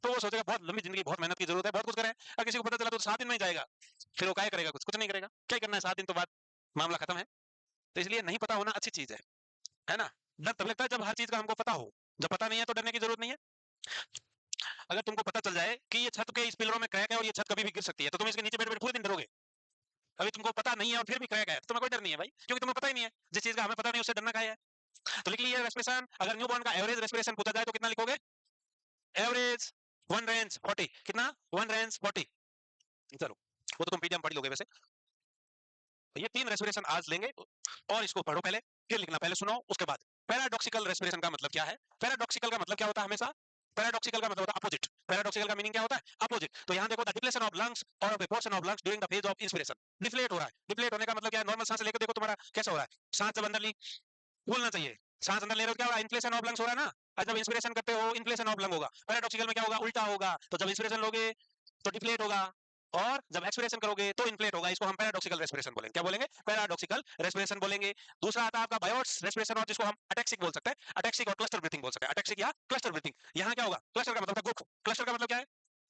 तो वो सोचेगा बहुत लंबी जिंदगी, बहुत मेहनत की जरूरत है, बहुत कुछ करे। और किसी को पता चला तो 7 दिन में ही जाएगा, फिर वो क्या करेगा? कुछ नहीं करेगा। क्या करना है 7 दिन तो बाद, मामला खत्म है। तो इसलिए नहीं पता होना अच्छी चीज है ना। डर तब लगता है जब हर चीज का हमको पता हो, जब पता नहीं है तो डरने की जरूरत नहीं है। अगर तुमको पता चल जाए कि ये छत के इस पिलरों में क्रैक है और ये छत कभी भी गिर सकती है, तो तुम इसके नीचे बैठ बैठ पूरे दिन डरोगे। अभी तुमको पता नहीं है और फिर भी क्रैक है, तो तुम्हें कोई डर नहीं है भाई, क्योंकि तुम्हें पता ही नहीं है। जिस चीज का हमें पता नहीं उससे डरना क्या है। तो लिख लीजिए रेस्पिरेशन। अगर न्यू बॉर्न का एवरेज रेस्पिरेशन पूछा जाए तो कितना लिखोगे? एवरेज वन रेंज 40, कितना? One range 40। चलो, वो तो तुम पीडीएम पढ़ लोगे वैसे। तो ये 3 रेस्पिरेशन आज लेंगे, और इसको पढ़ो पहले, फिर लिखना, पहले सुनो उसके बाद। पैराडॉक्सिकल रेस्पिरेशन का मतलब क्या है? पैराडॉक्सिकल का मतलब क्या होता है हमेशा? पैराडॉक्सिकल का मतलब होता है अपोजिट। पैराडॉक्सिकल का मीनिंग क्या होता है? अपोजिट। तो यहाँ देखो, द डिप्लेशन ऑफ लंग्स और of A portion of lungs during the phase of inspiration. Deflate हो रहा है। डिफ्लेट होने का मतलब क्या है? नॉर्मल सांस लेकर देखो तुम्हारा कैसा हो रहा है। सांस जब अंदर ली, बोलना चाहिए, सांस अंदर ले रहे हो, क्या हो रहा है? इन्फ्लेशन ऑफ लंग्स हो रहा है ना। और जब इंस्पिरेशन करते हो, इन्फ्लेशन ऑफ लंग होगा। पैराडॉक्सिकल में क्या होगा? उल्टा होगा। तो जब इंस्पिरेशन लोगे तो डिफ्लेट होगा, और जब एक्सपिरेशन करोगे तो इन्फ्लेट होगा। इसको हम पैराडॉक्सिकल रेस्पिरेशन बोलेंगे। क्या बोलेंगे? पैराडॉक्सिकल रेस्पिरेशन बोलेंगे। दूसरा आता है आपका बायोट्स रेस्पिरेशन, और जिसको हम अटैक्सिक बोल सकते हैं। अटैक्सिक और क्लस्टर ब्रीथिंग बोल सकते हैं। अटैक्सिक या क्लस्टर ब्रीथिंग। यहाँ क्या होगा? क्लस्टर का मतलब ग्रुप, क्लस्टर का मतलब क्या है?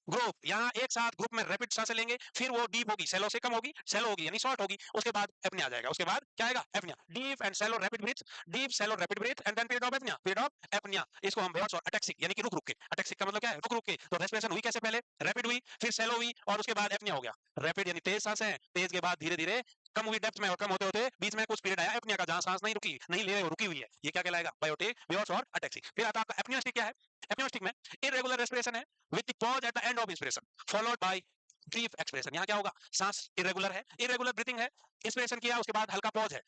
ग्रुप। यहाँ एक साथ ग्रुप में रैपिड सांसें लेंगे, फिर वो डीप होगी, सेलो से कम होगी, सेलो होगी यानी शॉर्ट होगी, उसके बाद एपनिया आ जाएगा। उसके बाद क्या आएगा? Apnoea. Deep and shallow rapid breath, deep shallow rapid breath, and then period of apnoea, period of apnoea. इसको हम बेहोश और अटैक्सिक यानी कि रुक रुक के। अटैक्सिक का मतलब क्या है? रुक रुक के। तो रेस्पिरेशन हुई कैसे? पहले रैपिड हुई, फिर सेलो हुई, और उसके बाद एपनिया हो गया। रैपिड यानी तेज सांसें, तेज के बाद धीरे धीरे कम हुई डेप्थ में, और कम होते होते बीच में कुछ पीरियड आया एपनिया का, जहां सांस नहीं रुकी, नहीं ले रहे हो, रुकी हुई है। ये क्या कहलाएगा? बायोटिक, बेहोश और अटैक्सिक। फिर आता है आपका एपनियास्टिक। क्या है एपनियास्टिक में? इरेगुलर रेस्पिरेशन है with the pause at the end of inspiration followed by brief expiration. यहाँ क्या होगा? सांस इरेगुलर है, इरेगुलर ब्रीथिंग है, इंस्पिरेशन किया, उसके बाद हल्का पॉज है,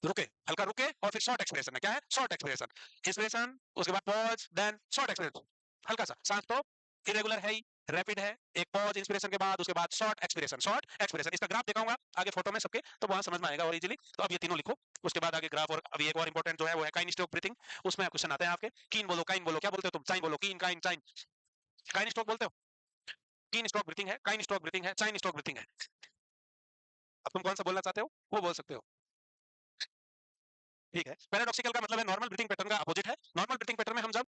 रुके, हल्का रुके, और फिर शॉर्ट एक्सपिरेशन है। क्या है? Short expiration. इंस्पिरेशन, उसके बाद पॉज, देन शॉर्ट एक्सपिरेशन। हल्का सा सांस तो इरेगुलर है ही, रैपिड है, एक पॉज इंस्पिरेशन के बाद, उसके बाद शॉर्ट एक्सपिरेशन, शॉर्ट एक्सपिरेशन। इसका ग्राफ दिखाऊंगा आगे फोटो में सबके, तो वहां समझ में आएगा और इजीली। तो अब ये तीनों लिखो, उसके बाद आगे ग्राफ। और अभी एक और इंपॉर्टेंट जो है वो है काइन स्ट्रोक ब्रीथिंग। उसमें क्वेश्चन आते हैं आपके। कीन बोलो, काइन बोलो, क्या बोलते हो तुम? चाइन बोलो, कीन, काइन, चाइन। काइन स्ट्रोक बोलते हो? कीन स्ट्रोक ब्रीथिंग है, काइन स्ट्रोक ब्रीथिंग है, चाइन स्ट्रोक ब्रीथिंग है। अब तुम कौन सा बोलना चाहते हो वो बोल सकते हो। ठीक है। पैराडॉक्सिकल का मतलब है नॉर्मल ब्रीथिंग पैटर्न का अपोजिट है। नॉर्मल ब्रीथिंग पैटर्न में हम जब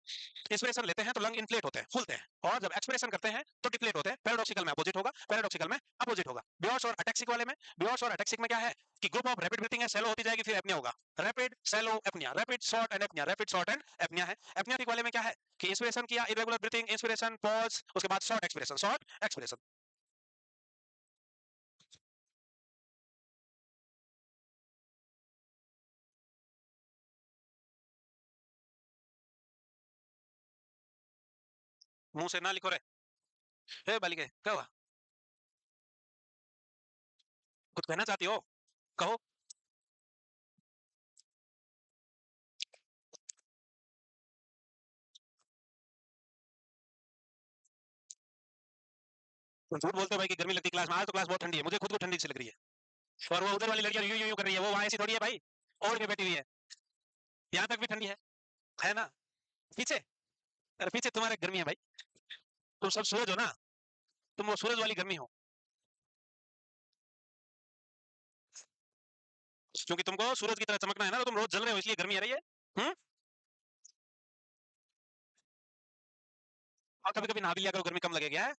इंस्पिरेशन लेते हैं तो लंग इन्फ्लेट होते हैं, फूलते हैं, और जब एक्सपिरेशन करते हैं तो डिफ्लेट होते हैं। पैराडॉक्सिकल में अपोजिट होगा, पैराडॉक्सिकल में अपोजिट होगा। बेहोश और अटैक्सिक वाले में, बेहोश और अटैक्सिक में क्या है कि ग्रुप ऑफ रैपिड ब्रीथिंग है, सेलो होती जाएगी, फिर एपनिया होगा। Rapid, shallow, apnoea, rapid, short and apnoea, rapid, short and apnoea है। एपनियाटिक वाले में क्या है कि इंस्पिरेशन किया, इरेगुलर ब्रीथिंग, इंस्पिरेशन, पॉज, उसके बाद शॉर्ट एक्सपिरेशन, शॉर्ट एक्सपिरेशन। मुंह से ना लिखो रे। हे बालिके, क्या हुआ? कुछ कहना चाहती हो? कहो। तुम झूठ बोलते हो भाई कि गर्मी लगती है क्लास में। आज तो क्लास बहुत ठंडी है, मुझे खुद को ठंडी से लग रही है। और वो उधर वाली लड़कियां यूं यूं यूं कर रही है, वो वहां ऐसी थोड़ी है भाई, ओढ़ के बैठी हुई है। यहाँ तक भी ठंडी है ना? पीछे अरे पीछे तुम्हारे गर्मी है भाई, तुम सब सूरज हो ना, तुम वो सूरज वाली गर्मी हो, क्योंकि तुमको सूरज की तरह चमकना है ना, तो तुम रोज जल रहे हो इसलिए गर्मी आ रही है। हम्म। और कभी कभी नहा भी लिया करो, गर्मी कम लगेगी है।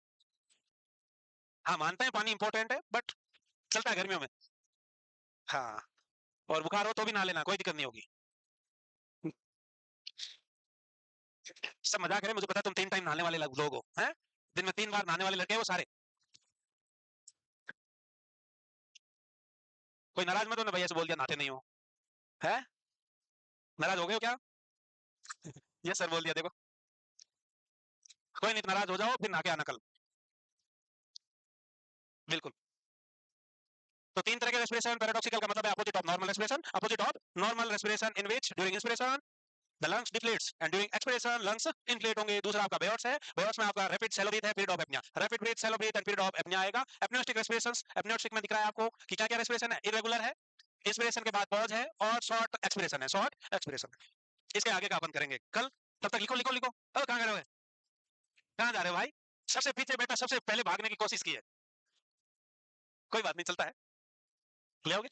हाँ मानते हैं पानी इंपॉर्टेंट है, बट चलता है गर्मियों में। हाँ। और बुखार हो तो भी नहा लेना, कोई दिक्कत नहीं होगी। सब मजाक है, मुझे पता है तुम 3 टाइम नहाने वाले लोग हो हैं, दिन में 3 बार नहाने वाले लड़के हैं वो सारे। कोई नाराज मत होना भैया से बोल दिया नहाते नहीं हो, है नाराज हो गए हो क्या? ये सर बोल दिया देखो। कोई नहीं, नाराज हो जाओ फिर नहा के आना कल। बिल्कुल। तो 3 तरह के रेस्पिरेशन, पैराडॉक्सिकल का मतलब है opposite of normal respiration, opposite of normal respiration in which during inspiration the lungs deflates and during expiration lungs inflate होंगे। दूसरा आपका बेयर्स है, बेयर्स में आपका रैपिड शैलो ब्रीथ है, period of apnoea, rapid breath shallow breath and period of apnoea आएगा। एपनियोस्टिक रेस्पिरेशंस, एपनियोस्टिक में दिख रहा है आपको कि क्या क्या रेस्पिरेशन है, इरेगुलर है, इंस्पिरेशन के बाद पॉज है, और शॉर्ट एक्सपिरेशन है, शॉर्ट एक्सपिरेशन। इसके आगे का अपन करेंगे कल, तब तक लिखो लिखो लिखो। अब कहाँ गए हो, कहाँ जा रहे हो भाई? सबसे पीछे बैठा, सबसे पहले भागने की कोशिश की है, कोई बात नहीं चलता है, ले आओगे।